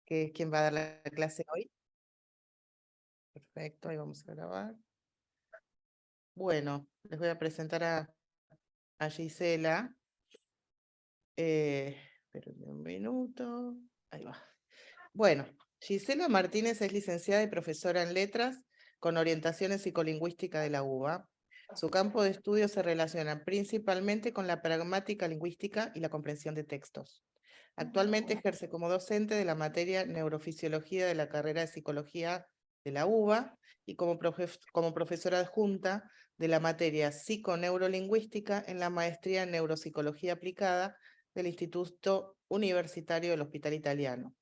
que es quien va a dar la clase hoy. Perfecto, ahí vamos a grabar. Bueno, les voy a presentar a Gisela. Espérenme un minuto. Ahí va. Bueno, Gisela Martínez es licenciada y profesora en letras con orientación en psicolingüística de la UBA. Su campo de estudio se relaciona principalmente con la pragmática lingüística y la comprensión de textos. Actualmente ejerce como docente de la materia Neurofisiología de la carrera de Psicología de la UBA y como profesora adjunta de la materia Psiconeurolingüística en la maestría en Neuropsicología Aplicada del Instituto Universitario del Hospital Italiano.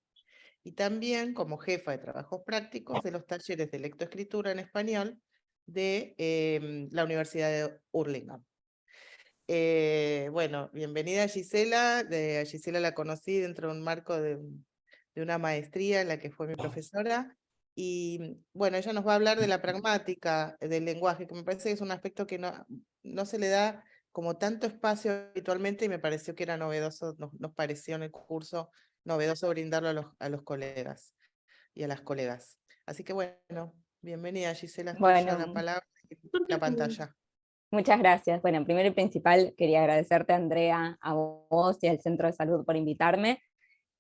Y también como jefa de trabajos prácticos de los talleres de lectoescritura en español de la Universidad de Hurlingham. Bueno, bienvenida Gisela. A Gisela la conocí dentro de un marco de una maestría en la que fue mi profesora. Y bueno, ella nos va a hablar de la pragmática del lenguaje, que me parece que es un aspecto que no se le da como tanto espacio habitualmente y me pareció que era novedoso, nos pareció en el curso novedoso brindarlo a los colegas y a las colegas. Así que bueno, bienvenida Gisela, es tuya la Bueno, palabra y la pantalla. muchas gracias. Bueno, primero y principal quería agradecerte, Andrea, a vos y al Centro de Salud por invitarme.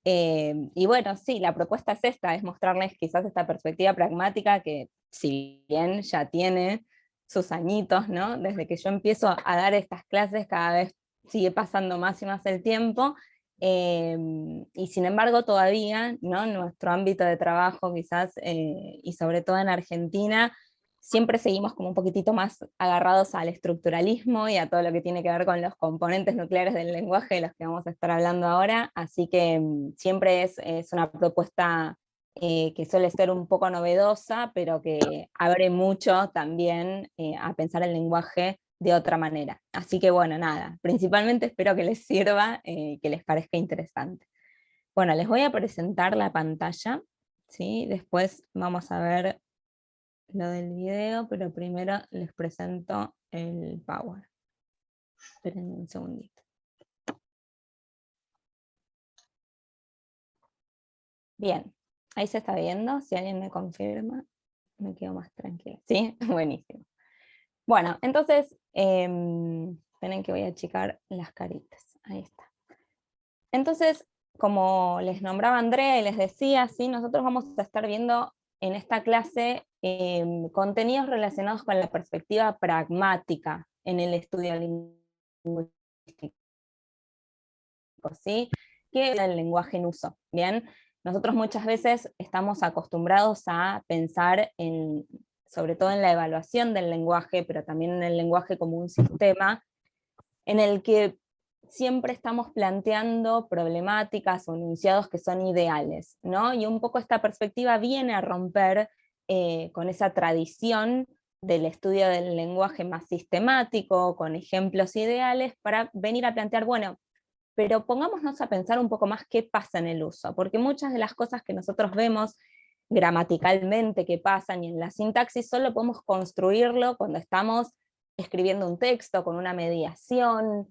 Y bueno, sí, la propuesta es esta, es mostrarles quizás esta perspectiva pragmática que si bien ya tiene sus añitos, ¿no? Desde que yo empiezo a dar estas clases cada vez sigue pasando más y más el tiempo, y sin embargo todavía, ¿no? En nuestro ámbito de trabajo quizás, y sobre todo en Argentina, siempre seguimos como un poquitito más agarrados al estructuralismo y a todo lo que tiene que ver con los componentes nucleares del lenguaje de los que vamos a estar hablando ahora, así que siempre es una propuesta que suele ser un poco novedosa, pero que abre mucho también a pensar el lenguaje de otra manera. Así que bueno, nada, principalmente espero que les sirva, que les parezca interesante. Bueno, les voy a presentar la pantalla, ¿sí? Después vamos a ver lo del video, pero primero les presento el Power. Esperen un segundito. Bien, ahí se está viendo, si alguien me confirma, me quedo más tranquila. ¿Sí? Buenísimo. Bueno, entonces, esperen que voy a achicar las caritas. Ahí está. Entonces, como les nombraba Andrea y les decía, ¿sí? Nosotros vamos a estar viendo en esta clase contenidos relacionados con la perspectiva pragmática en el estudio lingüístico, ¿sí? Que es el lenguaje en uso. Bien, nosotros muchas veces estamos acostumbrados a pensar sobre todo en la evaluación del lenguaje, pero también en el lenguaje como un sistema en el que siempre estamos planteando problemáticas o enunciados que son ideales, ¿no? Y un poco esta perspectiva viene a romper con esa tradición del estudio del lenguaje más sistemático, con ejemplos ideales, para venir a plantear, bueno, pero pongámonos a pensar un poco más qué pasa en el uso, porque muchas de las cosas que nosotros vemos gramaticalmente que pasan y en la sintaxis solo podemos construirlo cuando estamos escribiendo un texto, con una mediación,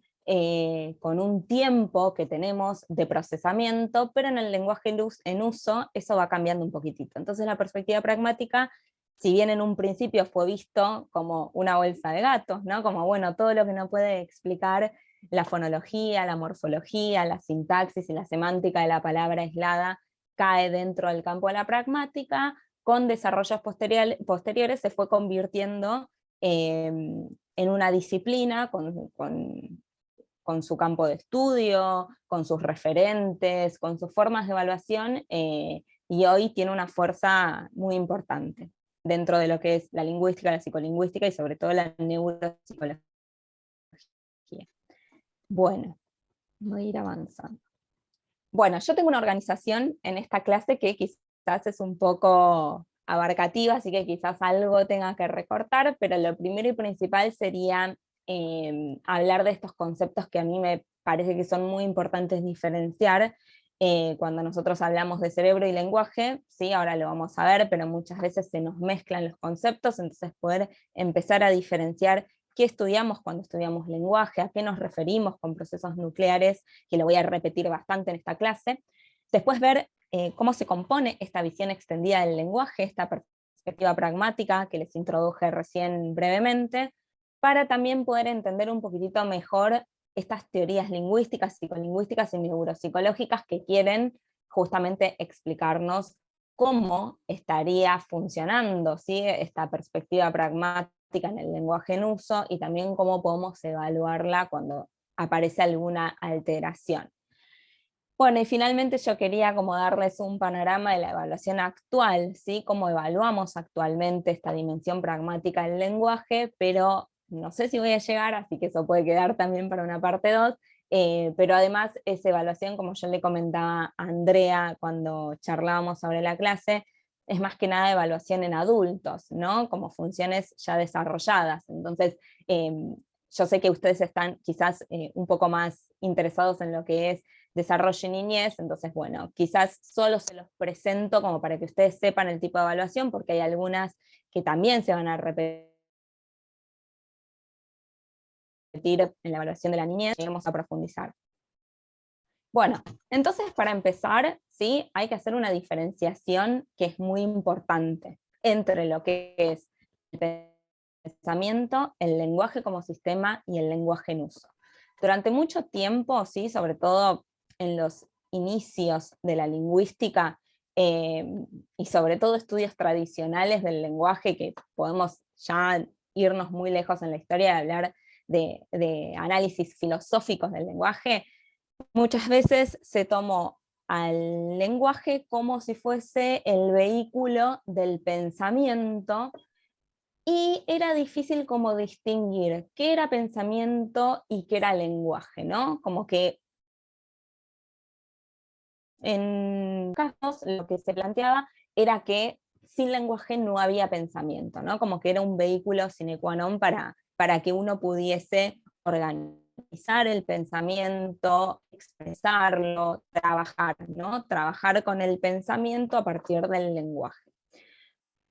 con un tiempo que tenemos de procesamiento, pero en el lenguaje en uso eso va cambiando un poquitito. Entonces la perspectiva pragmática, si bien en un principio fue visto como una bolsa de gatos, ¿no? Como bueno, todo lo que no puede explicar la fonología, la morfología, la sintaxis y la semántica de la palabra aislada cae dentro del campo de la pragmática, con desarrollos posteriores se fue convirtiendo en una disciplina con su campo de estudio, con sus referentes, con sus formas de evaluación, y hoy tiene una fuerza muy importante dentro de lo que es la lingüística, la psicolingüística y sobre todo la neuropsicología. Bueno, voy a ir avanzando. Bueno, yo tengo una organización en esta clase que quizás es un poco abarcativa, así que quizás algo tenga que recortar, pero lo primero y principal sería hablar de estos conceptos que a mí me parece que son muy importantes diferenciar cuando nosotros hablamos de cerebro y lenguaje, ¿sí? Ahora lo vamos a ver, pero muchas veces se nos mezclan los conceptos, entonces poder empezar a diferenciar qué estudiamos cuando estudiamos lenguaje, a qué nos referimos con procesos nucleares, que lo voy a repetir bastante en esta clase. Después ver cómo se compone esta visión extendida del lenguaje, esta perspectiva pragmática que les introduje recién brevemente, para también poder entender un poquitito mejor estas teorías lingüísticas, psicolingüísticas y neuropsicológicas que quieren justamente explicarnos cómo estaría funcionando, ¿sí?, esta perspectiva pragmática en el lenguaje en uso, y también cómo podemos evaluarla cuando aparece alguna alteración. Bueno, y finalmente yo quería como darles un panorama de la evaluación actual, ¿sí? Cómo evaluamos actualmente esta dimensión pragmática del lenguaje, pero no sé si voy a llegar, así que eso puede quedar también para una parte 2, pero además esa evaluación, como yo le comentaba a Andrea cuando charlábamos sobre la clase, es más que nada evaluación en adultos, ¿no? Como funciones ya desarrolladas. Entonces, yo sé que ustedes están quizás un poco más interesados en lo que es desarrollo y niñez, entonces bueno, quizás solo se los presento como para que ustedes sepan el tipo de evaluación, porque hay algunas que también se van a repetir en la evaluación de la niñez, y vamos a profundizar. Bueno, entonces para empezar, ¿sí?, hay que hacer una diferenciación que es muy importante entre lo que es el pensamiento, el lenguaje como sistema y el lenguaje en uso. Durante mucho tiempo, ¿sí?, sobre todo en los inicios de la lingüística, y sobre todo estudios tradicionales del lenguaje, que podemos ya irnos muy lejos en la historia de hablar de análisis filosóficos del lenguaje, muchas veces se tomó al lenguaje como si fuese el vehículo del pensamiento, y era difícil como distinguir qué era pensamiento y qué era lenguaje, ¿no? Como que en casos lo que se planteaba era que sin lenguaje no había pensamiento, ¿no? Como que era un vehículo sine qua non para que uno pudiese organizar el pensamiento, expresarlo, trabajar, ¿no? Trabajar con el pensamiento a partir del lenguaje.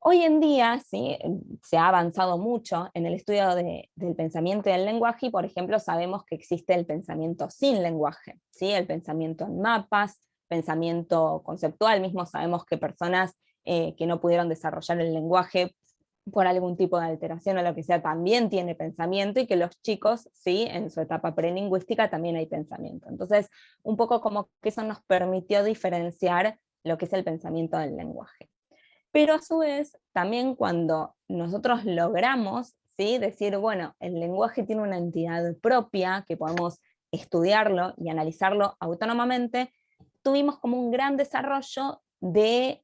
Hoy en día, ¿sí?, se ha avanzado mucho en el estudio del pensamiento y del lenguaje, y por ejemplo sabemos que existe el pensamiento sin lenguaje, ¿sí?, el pensamiento en mapas, pensamiento conceptual. Mismo sabemos que personas que no pudieron desarrollar el lenguaje por algún tipo de alteración o lo que sea, también tiene pensamiento, y que los chicos, ¿sí?, en su etapa prelingüística también hay pensamiento. Entonces, un poco como que eso nos permitió diferenciar lo que es el pensamiento del lenguaje. Pero a su vez, también cuando nosotros logramos, ¿sí?, decir, bueno, el lenguaje tiene una entidad propia, que podemos estudiarlo y analizarlo autónomamente, tuvimos como un gran desarrollo de,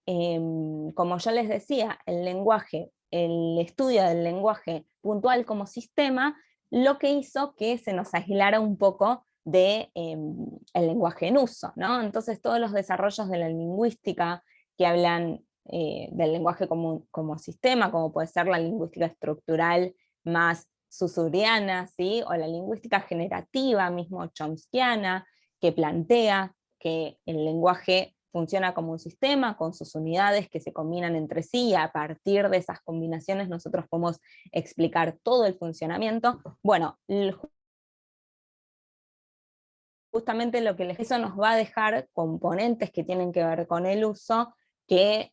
como yo les decía, el lenguaje, el estudio del lenguaje puntual como sistema, lo que hizo que se nos aislara un poco de el lenguaje en uso, ¿no? Entonces todos los desarrollos de la lingüística que hablan del lenguaje como sistema, como puede ser la lingüística estructural más saussuriana, ¿sí?, o la lingüística generativa, mismo chomskiana, que plantea que el lenguaje funciona como un sistema con sus unidades que se combinan entre sí, y a partir de esas combinaciones nosotros podemos explicar todo el funcionamiento. Bueno, justamente eso nos va a dejar componentes que tienen que ver con el uso, que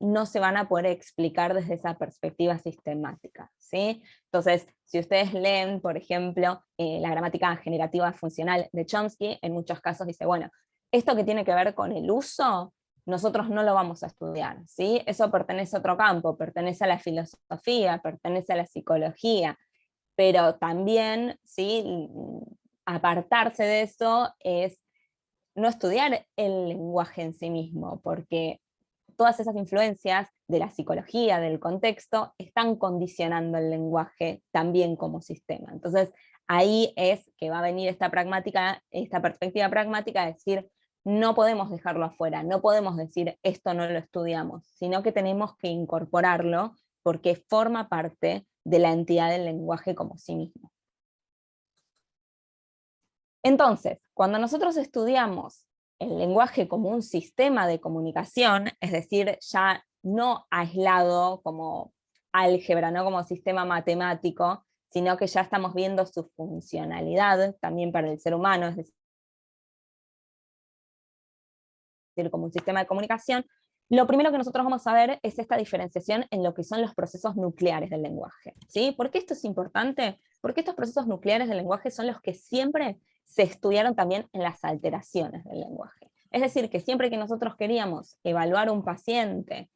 no se van a poder explicar desde esa perspectiva sistemática, ¿sí? Entonces, si ustedes leen, por ejemplo, la gramática generativa funcional de Chomsky, en muchos casos dice, bueno, esto que tiene que ver con el uso, nosotros no lo vamos a estudiar, ¿sí? Eso pertenece a otro campo, pertenece a la filosofía, pertenece a la psicología, pero también, ¿sí?, apartarse de eso es no estudiar el lenguaje en sí mismo, porque todas esas influencias de la psicología, del contexto, están condicionando el lenguaje también como sistema. Entonces, ahí es que va a venir esta perspectiva pragmática de decir, no podemos dejarlo afuera, no podemos decir esto no lo estudiamos, sino que tenemos que incorporarlo porque forma parte de la entidad del lenguaje como sí mismo. Entonces, cuando nosotros estudiamos el lenguaje como un sistema de comunicación, es decir, ya no aislado como álgebra, no como sistema matemático, sino que ya estamos viendo su funcionalidad también para el ser humano, es decir, decir, como un sistema de comunicación, lo primero que nosotros vamos a ver es esta diferenciación en lo que son los procesos nucleares del lenguaje, ¿sí? ¿Por qué esto es importante? Porque estos procesos nucleares del lenguaje son los que siempre se estudiaron también en las alteraciones del lenguaje. Es decir, que siempre que nosotros queríamos evaluar un paciente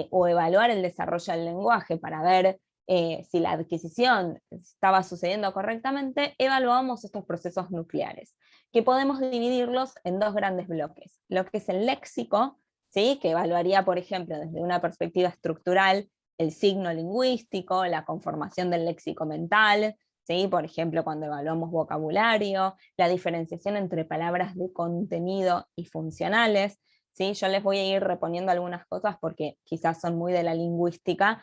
o evaluar el desarrollo del lenguaje para ver si la adquisición estaba sucediendo correctamente, evaluamos estos procesos nucleares, que podemos dividirlos en dos grandes bloques. Lo que es el léxico, ¿sí? Que evaluaría, por ejemplo, desde una perspectiva estructural, el signo lingüístico, la conformación del léxico mental, ¿sí? Por ejemplo, cuando evaluamos vocabulario, la diferenciación entre palabras de contenido y funcionales, ¿sí? Yo les voy a ir reponiendo algunas cosas porque quizás son muy de la lingüística,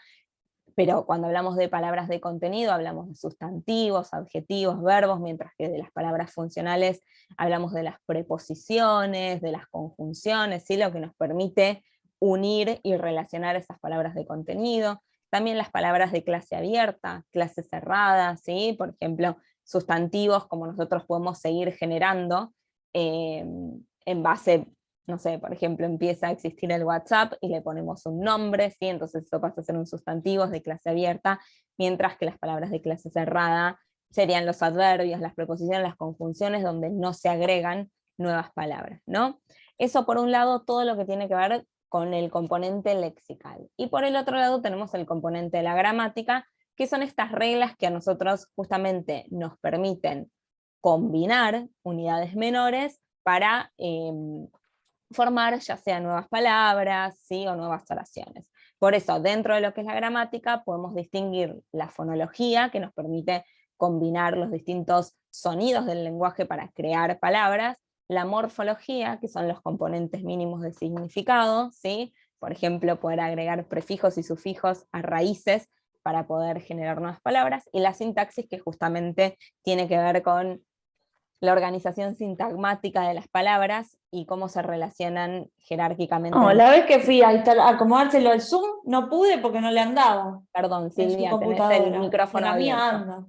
pero cuando hablamos de palabras de contenido hablamos de sustantivos, adjetivos, verbos, mientras que de las palabras funcionales hablamos de las preposiciones, de las conjunciones, ¿sí? Lo que nos permite unir y relacionar esas palabras de contenido. También las palabras de clase abierta, clase cerrada, ¿sí? Por ejemplo, sustantivos como nosotros podemos seguir generando en base, no sé, por ejemplo, empieza a existir el WhatsApp y le ponemos un nombre, ¿sí? Entonces eso pasa a ser un sustantivo de clase abierta, mientras que las palabras de clase cerrada serían los adverbios, las preposiciones, las conjunciones, donde no se agregan nuevas palabras, ¿no? Eso por un lado, todo lo que tiene que ver con el componente lexical. Y por el otro lado tenemos el componente de la gramática, que son estas reglas que a nosotros justamente nos permiten combinar unidades menores para formar ya sea nuevas palabras, ¿sí? O nuevas oraciones. Por eso, dentro de lo que es la gramática, podemos distinguir la fonología, que nos permite combinar los distintos sonidos del lenguaje para crear palabras, la morfología, que son los componentes mínimos de significado, ¿sí? Por ejemplo, poder agregar prefijos y sufijos a raíces para poder generar nuevas palabras, y la sintaxis, que justamente tiene que ver con la organización sintagmática de las palabras y cómo se relacionan jerárquicamente. No, la vez que fui a acomodárselo al Zoom, no pude porque no le andaba. Perdón, En su Silvia, tenés el computadora. micrófono En la mía abierto. anda.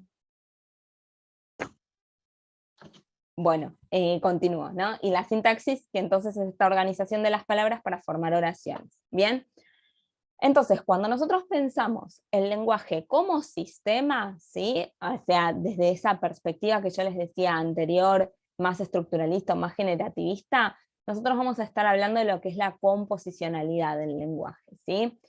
Bueno, continúo, ¿no? Y la sintaxis, que entonces es esta organización de las palabras para formar oraciones. ¿Bien? Entonces, cuando nosotros pensamos el lenguaje como sistema, ¿sí? O sea, desde esa perspectiva que yo les decía anterior, más estructuralista, más generativista, nosotros vamos a estar hablando de lo que es la composicionalidad del lenguaje, ¿sí?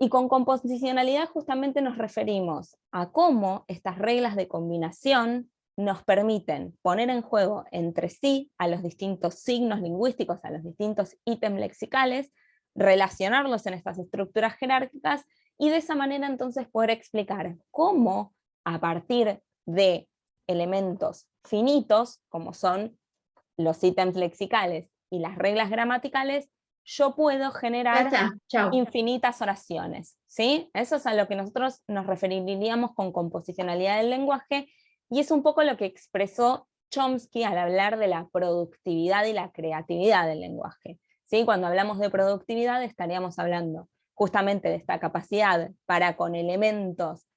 Y con composicionalidad justamente nos referimos a cómo estas reglas de combinación nos permiten poner en juego entre sí a los distintos signos lingüísticos, a los distintos ítems lexicales, relacionarlos en estas estructuras jerárquicas y de esa manera entonces poder explicar cómo a partir de elementos finitos, como son los ítems lexicales y las reglas gramaticales, yo puedo generar infinitas oraciones, ¿sí? Eso es a lo que nosotros nos referiríamos con composicionalidad del lenguaje, y es un poco lo que expresó Chomsky al hablar de la productividad y la creatividad del lenguaje, ¿sí? Cuando hablamos de productividad estaríamos hablando justamente de esta capacidad para con elementos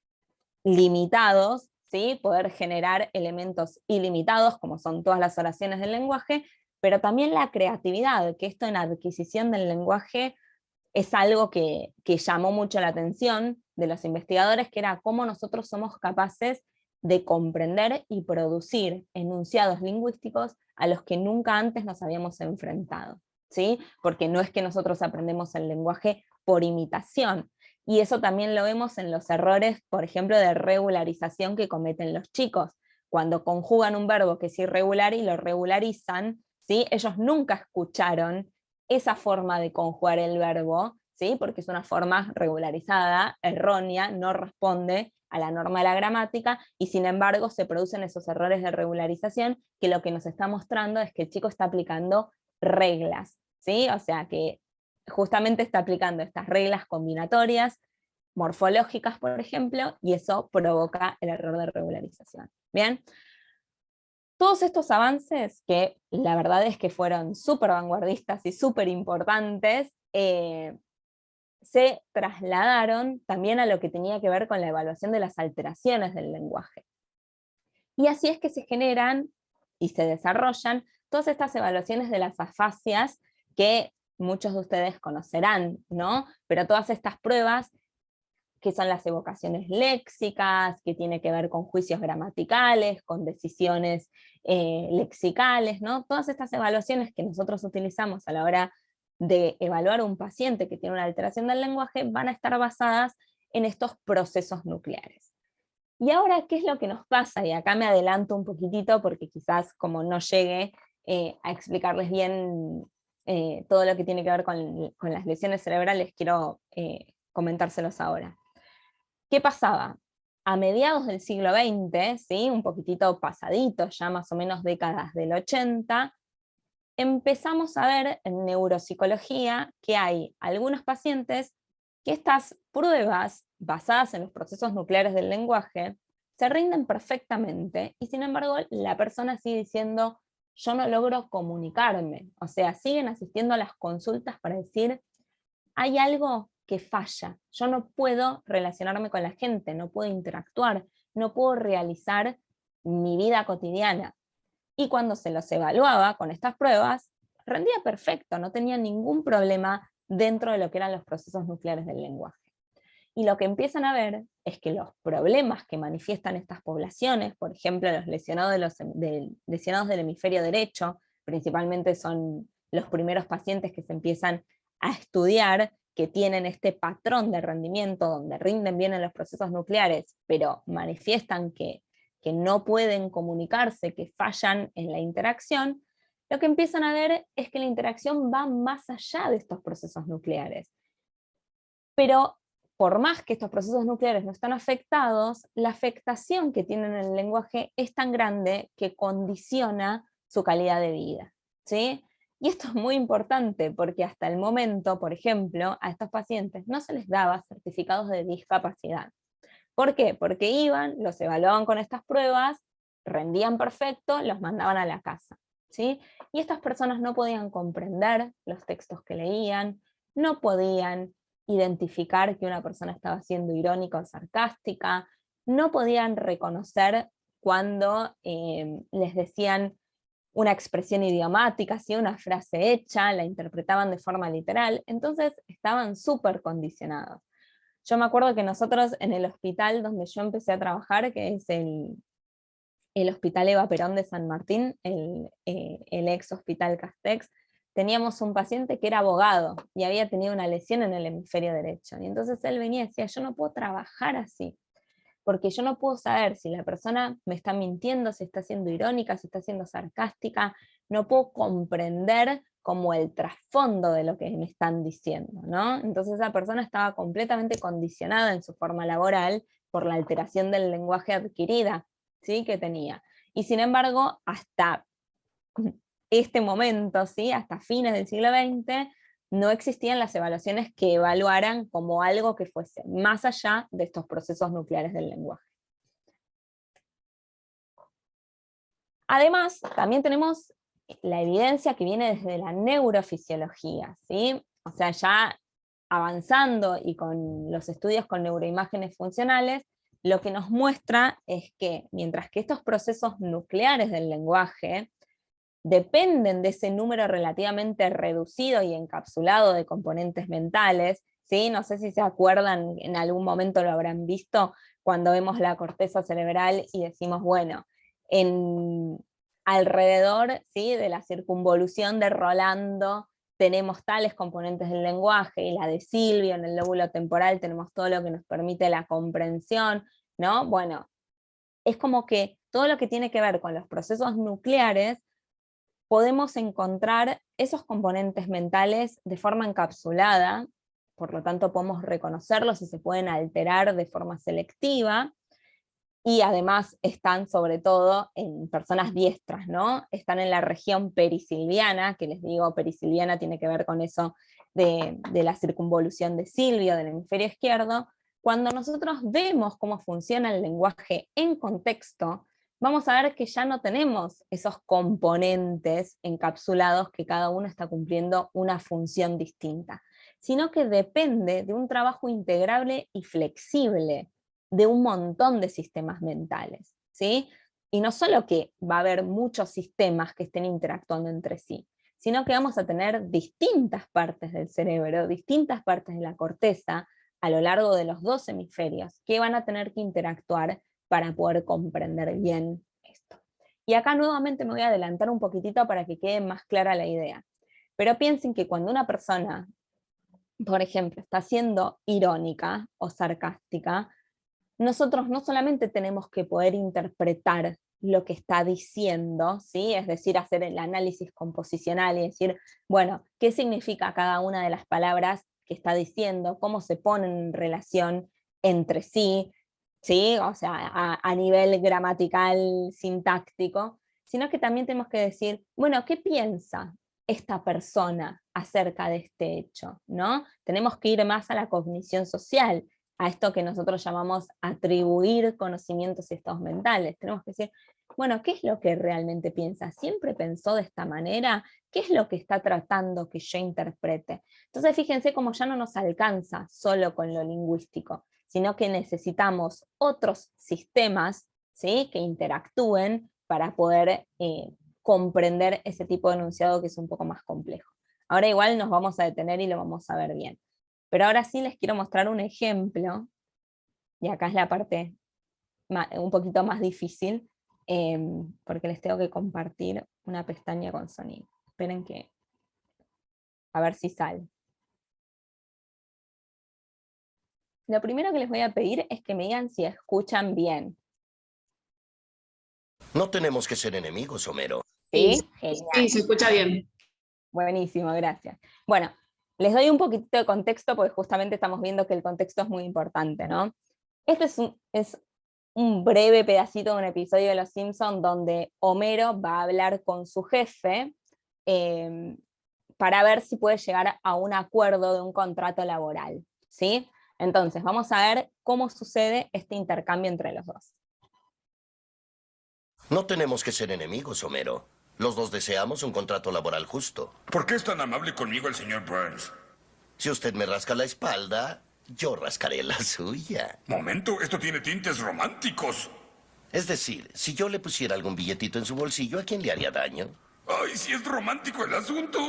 limitados, ¿sí? Poder generar elementos ilimitados, como son todas las oraciones del lenguaje, pero también la creatividad, que esto en adquisición del lenguaje es algo que llamó mucho la atención de los investigadores, que era cómo nosotros somos capaces de comprender y producir enunciados lingüísticos a los que nunca antes nos habíamos enfrentado, ¿sí? Porque no es que nosotros aprendemos el lenguaje por imitación, y eso también lo vemos en los errores, por ejemplo, de regularización que cometen los chicos. Cuando conjugan un verbo que es irregular y lo regularizan, ¿sí? Ellos nunca escucharon esa forma de conjugar el verbo, ¿sí? Porque es una forma regularizada, errónea, no responde a la norma de la gramática, y sin embargo se producen esos errores de regularización, que lo que nos está mostrando es que el chico está aplicando reglas, ¿sí? O sea que justamente está aplicando estas reglas combinatorias, morfológicas, por ejemplo, y eso provoca el error de regularización. Bien, todos estos avances, que la verdad es que fueron súper vanguardistas y súper importantes, se trasladaron también a lo que tenía que ver con la evaluación de las alteraciones del lenguaje. Y así es que se generan y se desarrollan todas estas evaluaciones de las afasias, que muchos de ustedes conocerán, ¿no? Pero todas estas pruebas, que son las evocaciones léxicas, que tiene que ver con juicios gramaticales, con decisiones lexicales, ¿no? Todas estas evaluaciones que nosotros utilizamos a la hora de evaluar a un paciente que tiene una alteración del lenguaje van a estar basadas en estos procesos nucleares. Y ahora, ¿qué es lo que nos pasa? Y acá me adelanto un poquitito porque quizás como no llegue a explicarles bien todo lo que tiene que ver con las lesiones cerebrales, quiero comentárselos ahora. ¿Qué pasaba? A mediados del siglo XX, ¿sí? Un poquitito pasadito, ya más o menos décadas del 80, empezamos a ver en neuropsicología que hay algunos pacientes que estas pruebas basadas en los procesos nucleares del lenguaje se rinden perfectamente y sin embargo la persona sigue diciendo yo no logro comunicarme, o sea, siguen asistiendo a las consultas para decir hay algo que falla, yo no puedo relacionarme con la gente, no puedo interactuar, no puedo realizar mi vida cotidiana. Y cuando se los evaluaba con estas pruebas, rendía perfecto, no tenía ningún problema dentro de lo que eran los procesos nucleares del lenguaje. Y lo que empiezan a ver es que los problemas que manifiestan estas poblaciones, por ejemplo, los lesionados, lesionados del hemisferio derecho, principalmente son los primeros pacientes que se empiezan a estudiar, que tienen este patrón de rendimiento donde rinden bien en los procesos nucleares, pero manifiestan que no pueden comunicarse, que fallan en la interacción, lo que empiezan a ver es que la interacción va más allá de estos procesos nucleares. Pero por más que estos procesos nucleares no están afectados, la afectación que tienen en el lenguaje es tan grande que condiciona su calidad de vida, ¿sí? Y esto es muy importante porque hasta el momento, por ejemplo, a estos pacientes no se les daba certificados de discapacidad. ¿Por qué? Porque iban, los evaluaban con estas pruebas, rendían perfecto, los mandaban a la casa, ¿sí? Y estas personas no podían comprender los textos que leían, no podían identificar que una persona estaba siendo irónica o sarcástica, no podían reconocer cuando les decían una expresión idiomática, ¿sí? Una frase hecha, la interpretaban de forma literal, entonces estaban súper condicionados. Yo me acuerdo que nosotros en el hospital donde yo empecé a trabajar, que es el Hospital Eva Perón de San Martín, el ex Hospital Castex, teníamos un paciente que era abogado y había tenido una lesión en el hemisferio derecho. Y entonces él venía y decía, yo no puedo trabajar así, porque yo no puedo saber si la persona me está mintiendo, si está siendo irónica, si está siendo sarcástica, no puedo comprender como el trasfondo de lo que me están diciendo, ¿no? Entonces esa persona estaba completamente condicionada en su forma laboral por la alteración del lenguaje adquirida, ¿sí? Que tenía. Y sin embargo, hasta este momento, ¿sí? Hasta fines del siglo XX, no existían las evaluaciones que evaluaran como algo que fuese más allá de estos procesos nucleares del lenguaje. Además, también tenemos la evidencia que viene desde la neurofisiología, ¿sí? O sea, ya avanzando y con los estudios con neuroimágenes funcionales, lo que nos muestra es que mientras que estos procesos nucleares del lenguaje dependen de ese número relativamente reducido y encapsulado de componentes mentales, ¿sí? No sé si se acuerdan, en algún momento lo habrán visto, cuando vemos la corteza cerebral y decimos, bueno, alrededor, ¿sí? De la circunvolución de Rolando tenemos tales componentes del lenguaje, y la de Silvio en el lóbulo temporal tenemos todo lo que nos permite la comprensión, ¿no? Bueno, es como que todo lo que tiene que ver con los procesos nucleares podemos encontrar esos componentes mentales de forma encapsulada, por lo tanto podemos reconocerlos y se pueden alterar de forma selectiva, y además están sobre todo en personas diestras, ¿no? Están en la región perisilviana, que les digo, perisilviana tiene que ver con eso de la circunvolución de Silvio, del hemisferio izquierdo. Cuando nosotros vemos cómo funciona el lenguaje en contexto, vamos a ver que ya no tenemos esos componentes encapsulados que cada uno está cumpliendo una función distinta, sino que depende de un trabajo integrable y flexible de un montón de sistemas mentales, ¿sí? Y no solo que va a haber muchos sistemas que estén interactuando entre sí, sino que vamos a tener distintas partes del cerebro, distintas partes de la corteza, a lo largo de los 2 hemisferios, que van a tener que interactuar para poder comprender bien esto. Y acá nuevamente me voy a adelantar un poquitito para que quede más clara la idea. Pero piensen que cuando una persona, por ejemplo, está siendo irónica o sarcástica, nosotros no solamente tenemos que poder interpretar lo que está diciendo, ¿sí? Es decir, hacer el análisis composicional y decir, bueno, ¿qué significa cada una de las palabras que está diciendo? ¿Cómo se ponen en relación entre sí? ¿Sí? O sea, a nivel gramatical, sintáctico, sino que también tenemos que decir, bueno, ¿qué piensa esta persona acerca de este hecho? ¿No? Tenemos que ir más a la cognición social, a esto que nosotros llamamos atribuir conocimientos y estados mentales. Tenemos que decir, bueno, ¿qué es lo que realmente piensa? ¿Siempre pensó de esta manera? ¿Qué es lo que está tratando que yo interprete? Entonces fíjense cómo ya no nos alcanza solo con lo lingüístico, sino que necesitamos otros sistemas, ¿sí?, que interactúen para poder comprender ese tipo de enunciado que es un poco más complejo. Ahora igual nos vamos a detener y lo vamos a ver bien. Pero ahora sí les quiero mostrar un ejemplo, y acá es la parte un poquito más difícil, porque les tengo que compartir una pestaña con sonido. Esperen que, a ver si sale. Lo primero que les voy a pedir es que me digan si escuchan bien. No tenemos que ser enemigos, Homero. ¿Sí? Sí, Genial. sí, se escucha bien. Buenísimo, gracias. Bueno, les doy un poquito de contexto porque justamente estamos viendo que el contexto es muy importante, ¿no? Este es un breve pedacito de un episodio de Los Simpsons donde Homero va a hablar con su jefe para ver si puede llegar a un acuerdo de un contrato laboral, ¿sí? Entonces, vamos a ver cómo sucede este intercambio entre los dos. No tenemos que ser enemigos, Homero. Los dos deseamos un contrato laboral justo. ¿Por qué es tan amable conmigo el señor Burns? Si usted me rasca la espalda, yo rascaré la suya. Momento, esto tiene tintes románticos. Es decir, si yo le pusiera algún billetito en su bolsillo, ¿a quién le haría daño? Ay, si es romántico el asunto.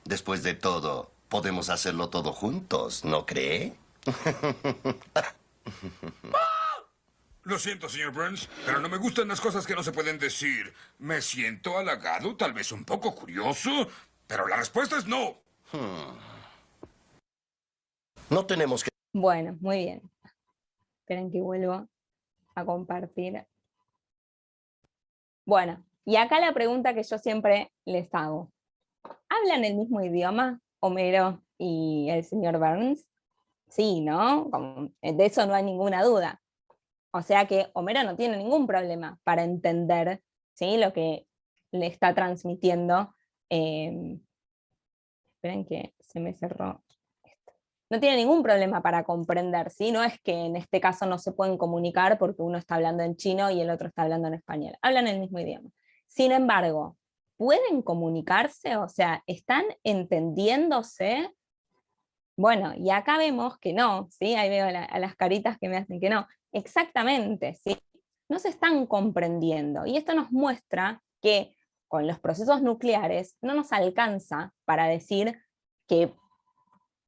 Después de todo, podemos hacerlo todo juntos, ¿no cree? Lo siento, señor Burns, pero no me gustan las cosas que no se pueden decir. Me siento halagado, tal vez un poco curioso, pero la respuesta es no. No tenemos que... Bueno, muy bien. Esperen que vuelvo a compartir. Bueno, y acá la pregunta que yo siempre les hago. ¿Hablan el mismo idioma, Homero y el señor Burns? Sí, ¿no? De eso no hay ninguna duda. O sea que Homero no tiene ningún problema para entender, ¿sí?, lo que le está transmitiendo. Esperen que se me cerró esto. No tiene ningún problema para comprender, ¿sí? No es que en este caso no se pueden comunicar porque uno está hablando en chino y el otro está hablando en español. Hablan el mismo idioma. Sin embargo, ¿pueden comunicarse? O sea, ¿están entendiéndose? Bueno, y acá vemos que no, ¿sí? Ahí veo a las caritas que me hacen que no. Exactamente, ¿sí? No se están comprendiendo. Y esto nos muestra que con los procesos nucleares no nos alcanza para decir que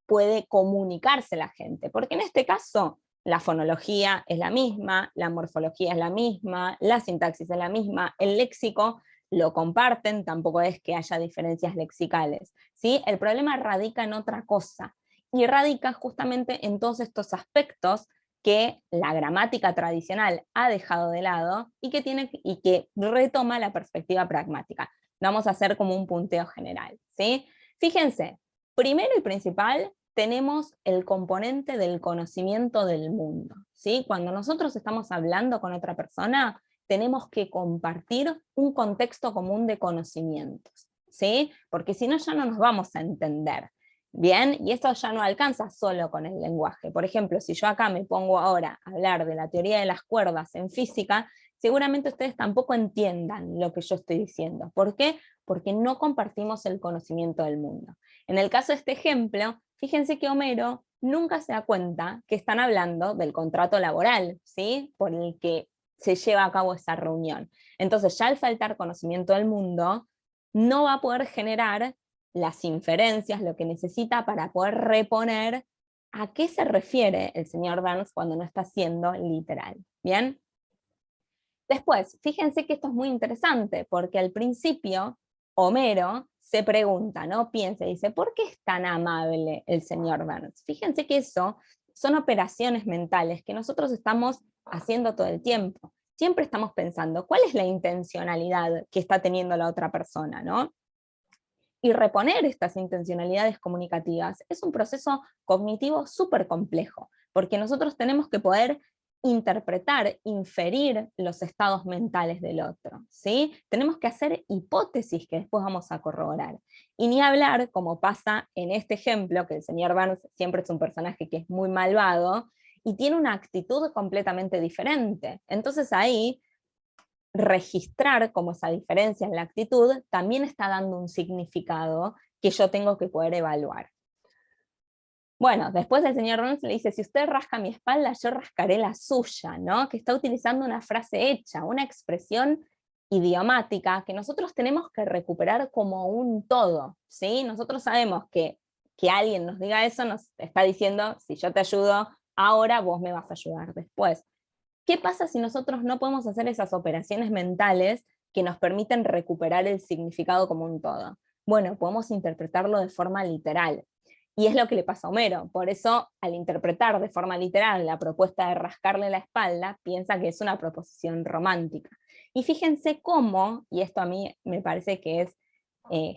puede comunicarse la gente, porque en este caso la fonología es la misma, la morfología es la misma, la sintaxis es la misma, el léxico lo comparten, tampoco es que haya diferencias lexicales, ¿sí? El problema radica en otra cosa, y radica justamente en todos estos aspectos que la gramática tradicional ha dejado de lado y que retoma la perspectiva pragmática. Vamos a hacer como un punteo general, ¿sí? Fíjense, primero y principal, tenemos el componente del conocimiento del mundo, ¿sí? Cuando nosotros estamos hablando con otra persona, tenemos que compartir un contexto común de conocimientos, ¿sí? Porque si no ya no nos vamos a entender. Bien, y esto ya no alcanza solo con el lenguaje. Por ejemplo, si yo acá me pongo ahora a hablar de la teoría de las cuerdas en física, seguramente ustedes tampoco entiendan lo que yo estoy diciendo. ¿Por qué? Porque no compartimos el conocimiento del mundo. En el caso de este ejemplo, fíjense que Homero nunca se da cuenta que están hablando del contrato laboral, ¿sí?, por el que se lleva a cabo esa reunión. Entonces, ya al faltar conocimiento del mundo, no va a poder generar las inferencias, lo que necesita para poder reponer a qué se refiere el señor Burns cuando no está siendo literal. ¿Bien? Después, fíjense que esto es muy interesante, porque al principio Homero se pregunta, ¿no? Piensa y dice, ¿por qué es tan amable el señor Burns? Fíjense que eso son operaciones mentales que nosotros estamos haciendo todo el tiempo. Siempre estamos pensando, ¿cuál es la intencionalidad que está teniendo la otra persona, ¿no? Y reponer estas intencionalidades comunicativas es un proceso cognitivo súper complejo, porque nosotros tenemos que poder interpretar, inferir los estados mentales del otro, ¿sí? Tenemos que hacer hipótesis que después vamos a corroborar. Y ni hablar, como pasa en este ejemplo, que el señor Burns siempre es un personaje que es muy malvado, y tiene una actitud completamente diferente. Entonces ahí registrar como esa diferencia en la actitud también está dando un significado que yo tengo que poder evaluar. Bueno, después el señor Burns le dice, si usted rasca mi espalda, yo rascaré la suya, ¿no? Que está utilizando una frase hecha, una expresión idiomática que nosotros tenemos que recuperar como un todo, ¿sí? Nosotros sabemos que alguien nos diga eso nos está diciendo, si yo te ayudo ahora, vos me vas a ayudar después. ¿Qué pasa si nosotros no podemos hacer esas operaciones mentales que nos permiten recuperar el significado como un todo? Bueno, podemos interpretarlo de forma literal. Y es lo que le pasa a Homero. Por eso, al interpretar de forma literal la propuesta de rascarle la espalda, piensa que es una proposición romántica. Y fíjense cómo, y esto a mí me parece que es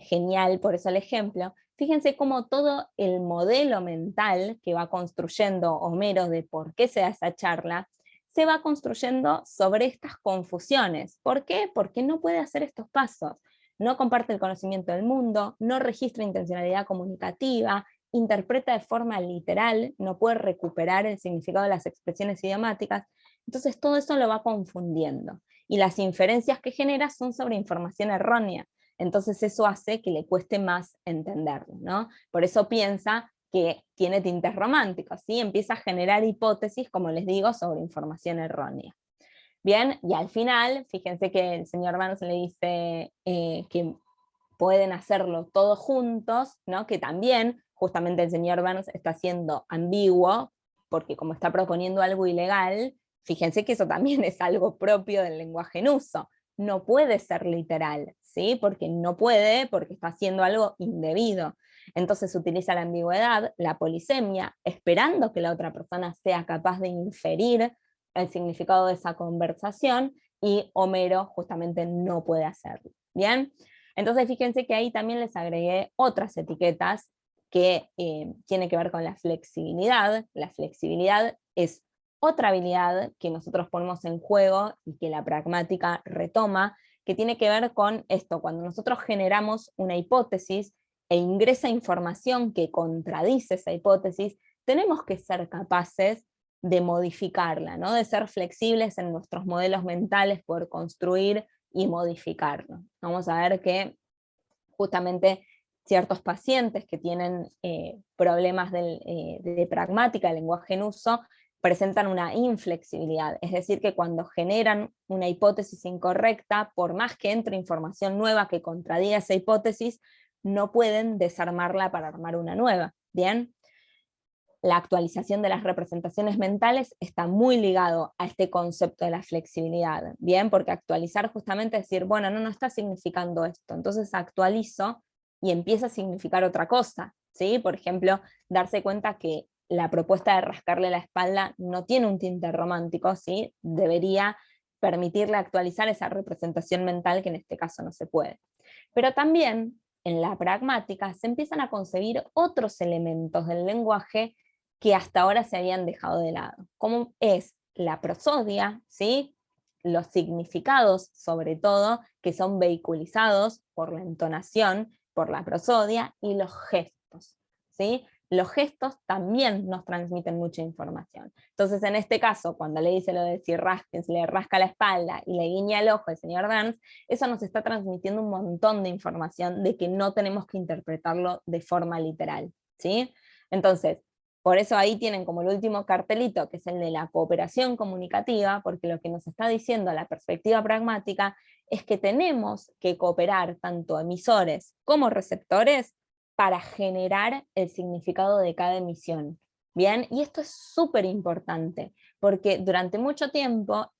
genial, por eso el ejemplo, fíjense cómo todo el modelo mental que va construyendo Homero de por qué se da esa charla, se va construyendo sobre estas confusiones. ¿Por qué? Porque no puede hacer estos pasos. No comparte el conocimiento del mundo, no registra intencionalidad comunicativa, interpreta de forma literal, no puede recuperar el significado de las expresiones idiomáticas, entonces todo eso lo va confundiendo. Y las inferencias que genera son sobre información errónea, entonces eso hace que le cueste más entenderlo, ¿no? Por eso piensa que tiene tintes románticos, ¿sí? Empieza a generar hipótesis, como les digo, sobre información errónea. Bien, y al final, fíjense que el señor Burns le dice que pueden hacerlo todos juntos, ¿no? Que también, justamente el señor Burns está siendo ambiguo, porque como está proponiendo algo ilegal, fíjense que eso también es algo propio del lenguaje en uso. No puede ser literal, ¿sí? Porque no puede, porque está haciendo algo indebido. Entonces utiliza la ambigüedad, la polisemia, esperando que la otra persona sea capaz de inferir el significado de esa conversación, y Homero justamente no puede hacerlo. ¿Bien? Entonces fíjense que ahí también les agregué otras etiquetas que tienen que ver con la flexibilidad. La flexibilidad es otra habilidad que nosotros ponemos en juego y que la pragmática retoma, que tiene que ver con esto, cuando nosotros generamos una hipótesis e ingresa información que contradice esa hipótesis, tenemos que ser capaces de modificarla, ¿no? De ser flexibles en nuestros modelos mentales, poder construir y modificarlo. Vamos a ver que justamente ciertos pacientes que tienen problemas de pragmática, de lenguaje en uso, presentan una inflexibilidad, es decir, que cuando generan una hipótesis incorrecta, por más que entre información nueva que contradiga esa hipótesis, no pueden desarmarla para armar una nueva. ¿Bien? La actualización de las representaciones mentales está muy ligado a este concepto de la flexibilidad, ¿bien? Porque actualizar justamente es decir, bueno, no está significando esto, entonces actualizo y empieza a significar otra cosa, ¿sí? Por ejemplo, darse cuenta que la propuesta de rascarle la espalda no tiene un tinte romántico, ¿sí? Debería permitirle actualizar esa representación mental que en este caso no se puede. Pero también en la pragmática se empiezan a concebir otros elementos del lenguaje que hasta ahora se habían dejado de lado, como es la prosodia, ¿sí? Los significados, sobre todo, que son vehiculizados por la entonación, por la prosodia, y los gestos, ¿sí? Los gestos también nos transmiten mucha información. Entonces, en este caso, cuando le dice lo de si le rasca la espalda y le guiña el ojo al señor Burns, eso nos está transmitiendo un montón de información de que no tenemos que interpretarlo de forma literal, ¿sí? Entonces, Por eso ahí tienen como el último cartelito, que es el de la cooperación comunicativa, porque lo que nos está diciendo la perspectiva pragmática es que tenemos que cooperar tanto emisores como receptores para generar el significado de cada emisión. Bien, y esto es súper importante, porque durante mucho tiempo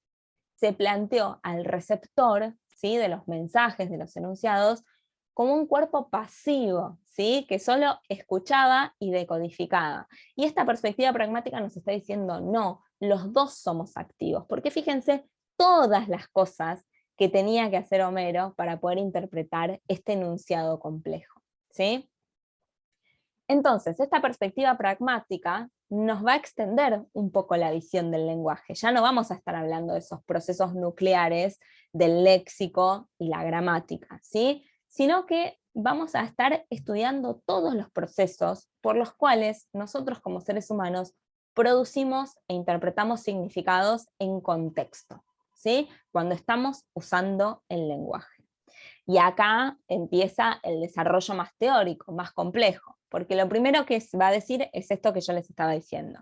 se planteó al receptor, ¿sí?, de los mensajes, de los enunciados, como un cuerpo pasivo, ¿sí?, que solo escuchaba y decodificaba. Y esta perspectiva pragmática nos está diciendo, no, los dos somos activos, porque fíjense todas las cosas que tenía que hacer Homero para poder interpretar este enunciado complejo, ¿sí? Entonces, esta perspectiva pragmática nos va a extender un poco la visión del lenguaje. Ya no vamos a estar hablando de esos procesos nucleares del léxico y la gramática, ¿sí?, sino que vamos a estar estudiando todos los procesos por los cuales nosotros como seres humanos producimos e interpretamos significados en contexto, ¿sí?, cuando estamos usando el lenguaje. Y acá empieza el desarrollo más teórico, más complejo, porque lo primero que va a decir es esto que yo les estaba diciendo.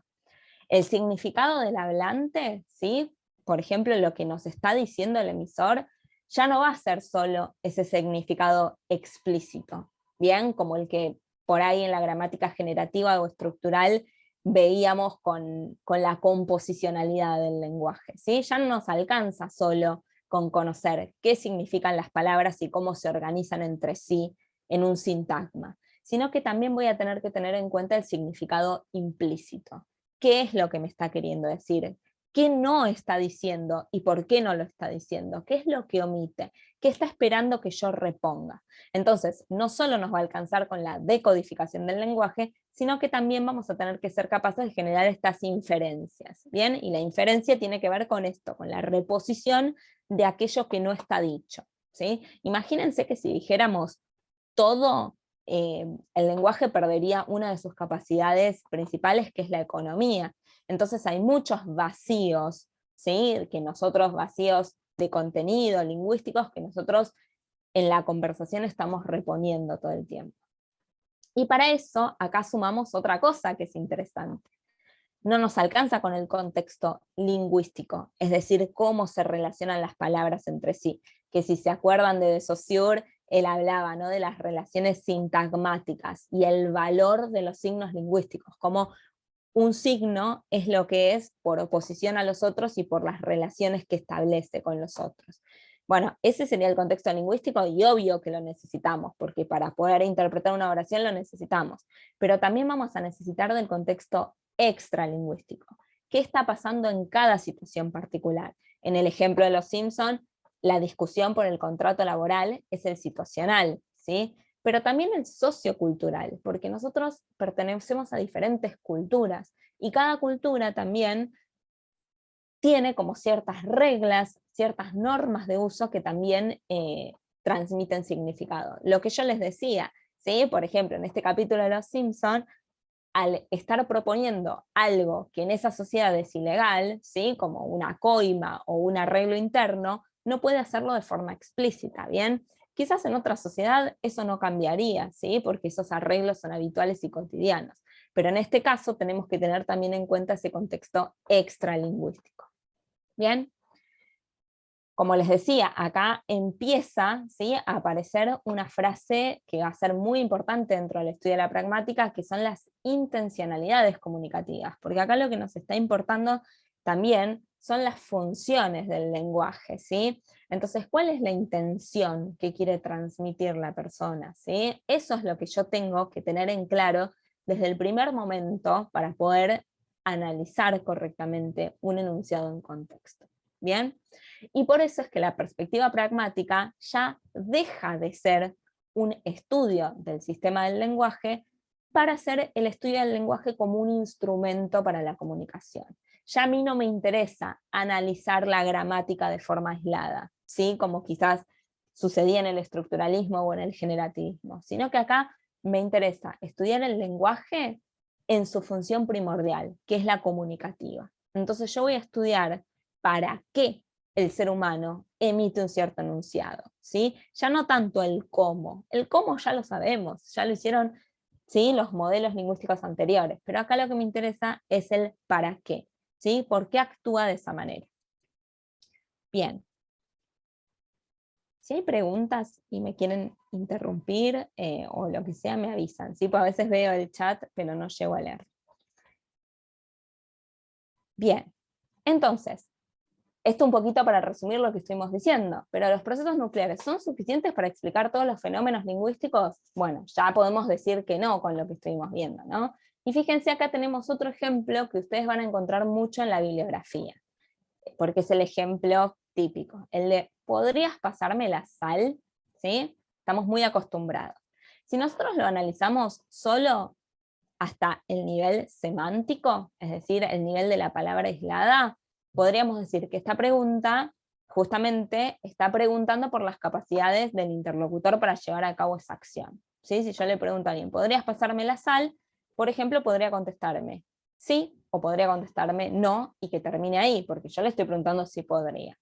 El significado del hablante, ¿sí?, por ejemplo, lo que nos está diciendo el emisor, ya no va a ser solo ese significado explícito, bien, como el que por ahí en la gramática generativa o estructural veíamos con la composicionalidad del lenguaje, ¿sí? Ya no nos alcanza solo con conocer qué significan las palabras y cómo se organizan entre sí en un sintagma, sino que también voy a tener que tener en cuenta el significado implícito. ¿Qué es lo que me está queriendo decir? ¿Qué no está diciendo y por qué no lo está diciendo? ¿Qué es lo que omite? ¿Qué está esperando que yo reponga? Entonces, no solo nos va a alcanzar con la decodificación del lenguaje, sino que también vamos a tener que ser capaces de generar estas inferencias, ¿bien? Y la inferencia tiene que ver con esto, con la reposición de aquello que no está dicho, ¿sí? Imagínense que si dijéramos todo, el lenguaje perdería una de sus capacidades principales, que es la economía. Entonces hay muchos vacíos, ¿sí?, que nosotros, vacíos de contenido, lingüísticos, que nosotros en la conversación estamos reponiendo todo el tiempo. Y para eso, acá sumamos otra cosa que es interesante. No nos alcanza con el contexto lingüístico, es decir, cómo se relacionan las palabras entre sí, que si se acuerdan de Saussure, él hablaba, ¿no?, de las relaciones sintagmáticas y el valor de los signos lingüísticos, como un signo es lo que es por oposición a los otros y por las relaciones que establece con los otros. Bueno, ese sería el contexto lingüístico y obvio que lo necesitamos, porque para poder interpretar una oración lo necesitamos, pero también vamos a necesitar del contexto extralingüístico. ¿Qué está pasando en cada situación particular? En el ejemplo de los Simpson, la discusión por el contrato laboral es el situacional, ¿sí?, pero también el sociocultural, porque nosotros pertenecemos a diferentes culturas, y cada cultura también tiene como ciertas reglas, ciertas normas de uso que también transmiten significado. Lo que yo les decía, ¿sí?, por ejemplo, en este capítulo de Los Simpson, al estar proponiendo algo que en esa sociedad es ilegal, ¿sí?, como una coima o un arreglo interno, no puede hacerlo de forma explícita, ¿bien? Quizás en otra sociedad eso no cambiaría, ¿sí?, porque esos arreglos son habituales y cotidianos, pero en este caso tenemos que tener también en cuenta ese contexto extralingüístico. ¿Bien? Como les decía, acá empieza, ¿sí?, a aparecer una frase que va a ser muy importante dentro del estudio de la pragmática, que son las intencionalidades comunicativas, porque acá lo que nos está importando también son las funciones del lenguaje, ¿sí? Entonces, ¿cuál es la intención que quiere transmitir la persona, ¿sí? Eso es lo que yo tengo que tener en claro desde el primer momento para poder analizar correctamente un enunciado en contexto. ¿Bien? Y por eso es que la perspectiva pragmática ya deja de ser un estudio del sistema del lenguaje para hacer el estudio del lenguaje como un instrumento para la comunicación. Ya a mí no me interesa analizar la gramática de forma aislada, ¿sí?, como quizás sucedía en el estructuralismo o en el generativismo, sino que acá me interesa estudiar el lenguaje en su función primordial, que es la comunicativa. Entonces yo voy a estudiar para qué el ser humano emite un cierto enunciado, ¿sí? Ya no tanto el cómo ya lo sabemos, ya lo hicieron ¿sí? Los modelos lingüísticos anteriores, pero acá lo que me interesa es el para qué, ¿sí? ¿Por qué actúa de esa manera? Bien. Si hay preguntas y me quieren interrumpir o lo que sea, me avisan, ¿sí? Pues a veces veo el chat, pero no llego a leer. Bien, entonces, esto un poquito para resumir lo que estuvimos diciendo, pero ¿los procesos nucleares son suficientes para explicar todos los fenómenos lingüísticos? Bueno, ya podemos decir que no con lo que estuvimos viendo, ¿no? Y fíjense, acá tenemos otro ejemplo que ustedes van a encontrar mucho en la bibliografía, porque es el ejemplo típico, el de ¿podrías pasarme la sal? ¿Sí? Estamos muy acostumbrados. Si nosotros lo analizamos solo hasta el nivel semántico, es decir, el nivel de la palabra aislada, podríamos decir que esta pregunta justamente está preguntando por las capacidades del interlocutor para llevar a cabo esa acción. ¿Sí? Si yo le pregunto a alguien, ¿podrías pasarme la sal? Por ejemplo, podría contestarme sí, o podría contestarme no, y que termine ahí, porque yo le estoy preguntando si podría.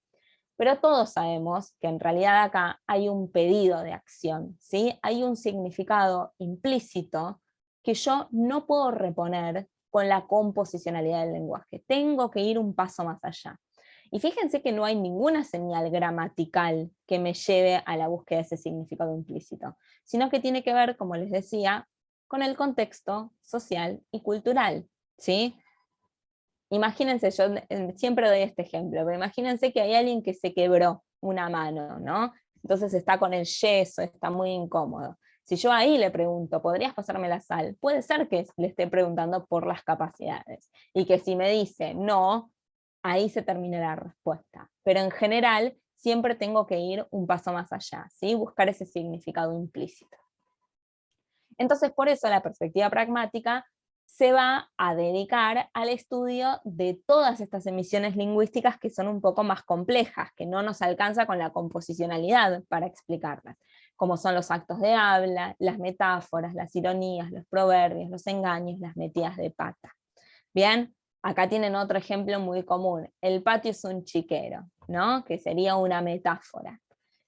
Pero todos sabemos que en realidad acá hay un pedido de acción, ¿sí? Hay un significado implícito que yo no puedo reponer con la composicionalidad del lenguaje. Tengo que ir un paso más allá. Y fíjense que no hay ninguna señal gramatical que me lleve a la búsqueda de ese significado implícito, sino que tiene que ver, como les decía, con el contexto social y cultural, ¿sí? Imagínense, yo siempre doy este ejemplo, pero imagínense que hay alguien que se quebró una mano, ¿no? Entonces está con el yeso, está muy incómodo. Si yo ahí le pregunto, ¿podrías pasarme la sal? Puede ser que le esté preguntando por las capacidades, y que si me dice no, ahí se termina la respuesta. Pero en general, siempre tengo que ir un paso más allá, ¿sí? Buscar ese significado implícito. Entonces, por eso la perspectiva pragmática se va a dedicar al estudio de todas estas emisiones lingüísticas que son un poco más complejas, que no nos alcanza con la composicionalidad para explicarlas, como son los actos de habla, las metáforas, las ironías, los proverbios, los engaños, las metidas de pata. Bien, acá tienen otro ejemplo muy común, el patio es un chiquero, ¿no? Que sería una metáfora.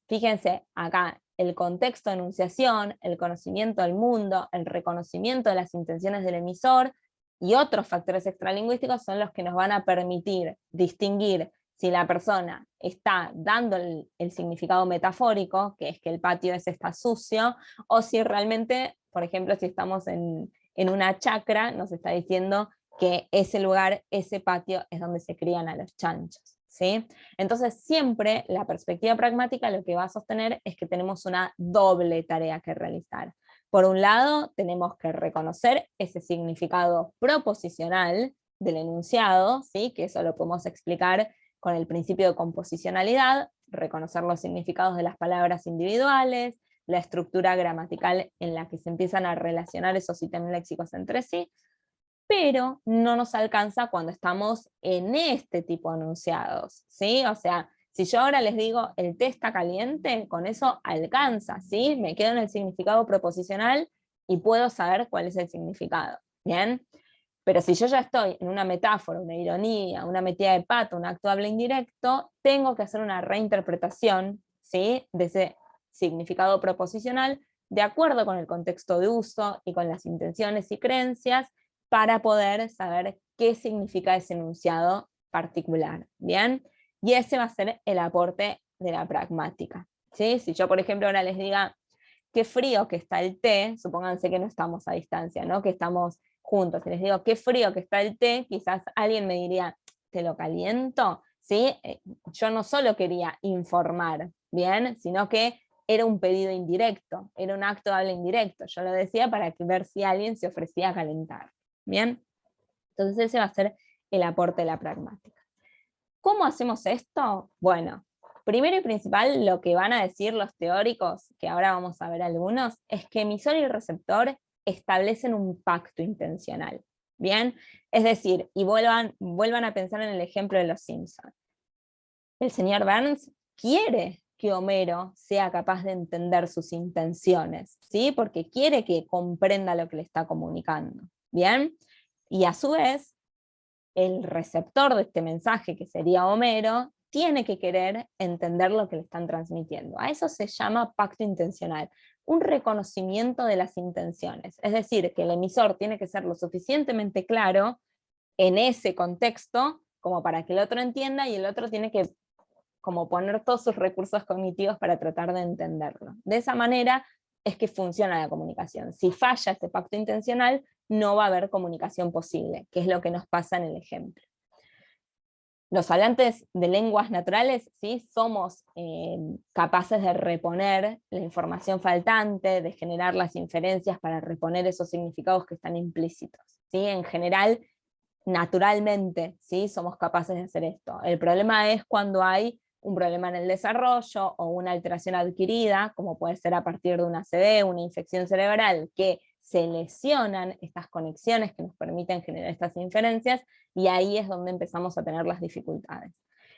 Fíjense, acá el contexto de enunciación, el conocimiento del mundo, el reconocimiento de las intenciones del emisor y otros factores extralingüísticos son los que nos van a permitir distinguir si la persona está dando el significado metafórico, que es que el patio está sucio, o si realmente, por ejemplo, si estamos en una chacra, nos está diciendo que ese lugar, ese patio, es donde se crían a los chanchos. ¿Sí? Entonces siempre la perspectiva pragmática lo que va a sostener es que tenemos una doble tarea que realizar. Por un lado, tenemos que reconocer ese significado proposicional del enunciado, ¿sí? Que eso lo podemos explicar con el principio de composicionalidad, reconocer los significados de las palabras individuales, la estructura gramatical en la que se empiezan a relacionar esos ítems léxicos entre sí, pero no nos alcanza cuando estamos en este tipo de enunciados, ¿sí? O sea, si yo ahora les digo el té está caliente, con eso alcanza, ¿sí? Me quedo en el significado proposicional y puedo saber cuál es el significado, ¿bien? Pero si yo ya estoy en una metáfora, una ironía, una metida de pata, un acto de habla indirecto, tengo que hacer una reinterpretación, ¿sí? De ese significado proposicional de acuerdo con el contexto de uso y con las intenciones y creencias, para poder saber qué significa ese enunciado particular, ¿bien? Y ese va a ser el aporte de la pragmática, ¿sí? Si yo, por ejemplo, ahora les diga, qué frío que está el té, supónganse que no estamos a distancia, ¿no? Que estamos juntos, y les digo, qué frío que está el té, quizás alguien me diría, ¿te lo caliento? ¿Sí? Yo no solo quería informar, ¿bien? Sino que era un pedido indirecto, era un acto de habla indirecto, yo lo decía para ver si alguien se ofrecía a calentar. ¿Bien? Entonces ese va a ser el aporte de la pragmática. ¿Cómo hacemos esto? Bueno, primero y principal lo que van a decir los teóricos, que ahora vamos a ver algunos, es que emisor y receptor establecen un pacto intencional. ¿Bien? Es decir, y vuelvan a pensar en el ejemplo de los Simpsons. El señor Burns quiere que Homero sea capaz de entender sus intenciones, ¿sí? Porque quiere que comprenda lo que le está comunicando. ¿Bien? Y a su vez, el receptor de este mensaje, que sería Homero, tiene que querer entender lo que le están transmitiendo. A eso se llama pacto intencional. un reconocimiento de las intenciones. Es decir, que el emisor tiene que ser lo suficientemente claro en ese contexto como para que el otro entienda, y el otro tiene que como poner todos sus recursos cognitivos para tratar de entenderlo. De esa manera es que funciona la comunicación. Si falla este pacto intencional, no va a haber comunicación posible, que es lo que nos pasa en el ejemplo. Los hablantes de lenguas naturales, ¿sí?, somos capaces de reponer la información faltante, de generar las inferencias para reponer esos significados que están implícitos, ¿sí? En general, naturalmente, ¿sí?, somos capaces de hacer esto. El problema es cuando hay un problema en el desarrollo o una alteración adquirida, como puede ser a partir de una ACV, una infección cerebral, que se lesionan estas conexiones que nos permiten generar estas inferencias, y ahí es donde empezamos a tener las dificultades.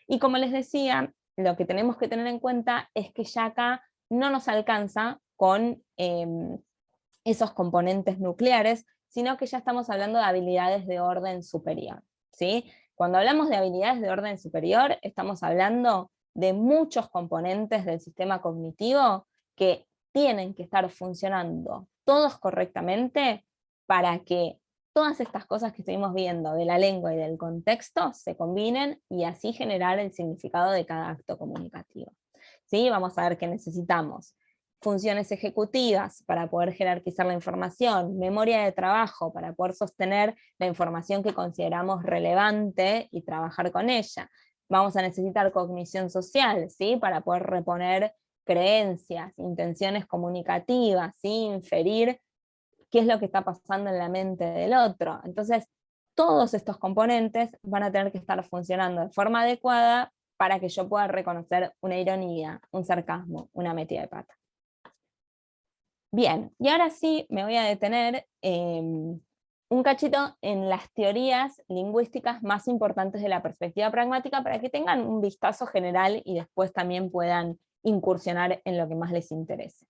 Y como les decía, lo que tenemos que tener en cuenta es que ya acá no nos alcanza con esos componentes nucleares, sino que ya estamos hablando de habilidades de orden superior, ¿sí? Cuando hablamos de habilidades de orden superior, estamos hablando de muchos componentes del sistema cognitivo que tienen que estar funcionando todos correctamente para que todas estas cosas que estuvimos viendo de la lengua y del contexto se combinen y así generar el significado de cada acto comunicativo. ¿Sí? Vamos a ver que necesitamos funciones ejecutivas para poder jerarquizar la información, memoria de trabajo para poder sostener la información que consideramos relevante y trabajar con ella. Vamos a necesitar cognición social, ¿sí?, para poder reponer creencias, intenciones comunicativas, ¿sí?, inferir qué es lo que está pasando en la mente del otro. Entonces, todos estos componentes van a tener que estar funcionando de forma adecuada para que yo pueda reconocer una ironía, un sarcasmo, una metida de pata. Bien, y ahora sí me voy a detener un cachito en las teorías lingüísticas más importantes de la perspectiva pragmática para que tengan un vistazo general y después también puedan incursionar en lo que más les interese.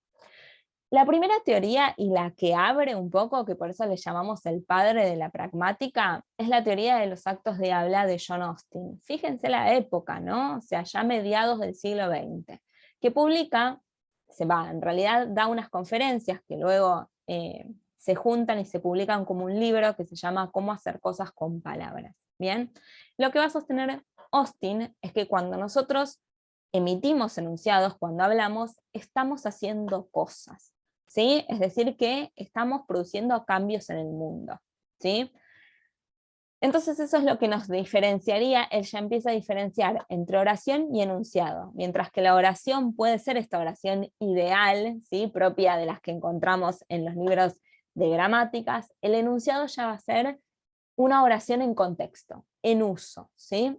La primera teoría, y la que abre un poco, que por eso le llamamos el padre de la pragmática, es la teoría de los actos de habla de John Austin. Fíjense la época, ¿no? O sea, ya mediados del siglo XX, que publica, en realidad da unas conferencias que luego se juntan y se publican como un libro que se llama Cómo hacer cosas con palabras. Bien, lo que va a sostener Austin es que cuando nosotros emitimos enunciados, cuando hablamos, estamos haciendo cosas, ¿sí? Es decir, que estamos produciendo cambios en el mundo, ¿sí? Entonces eso es lo que nos diferenciaría, él ya empieza a diferenciar entre oración y enunciado, mientras que la oración puede ser esta oración ideal, ¿sí?, propia de las que encontramos en los libros de gramáticas, el enunciado ya va a ser una oración en contexto, en uso, ¿sí?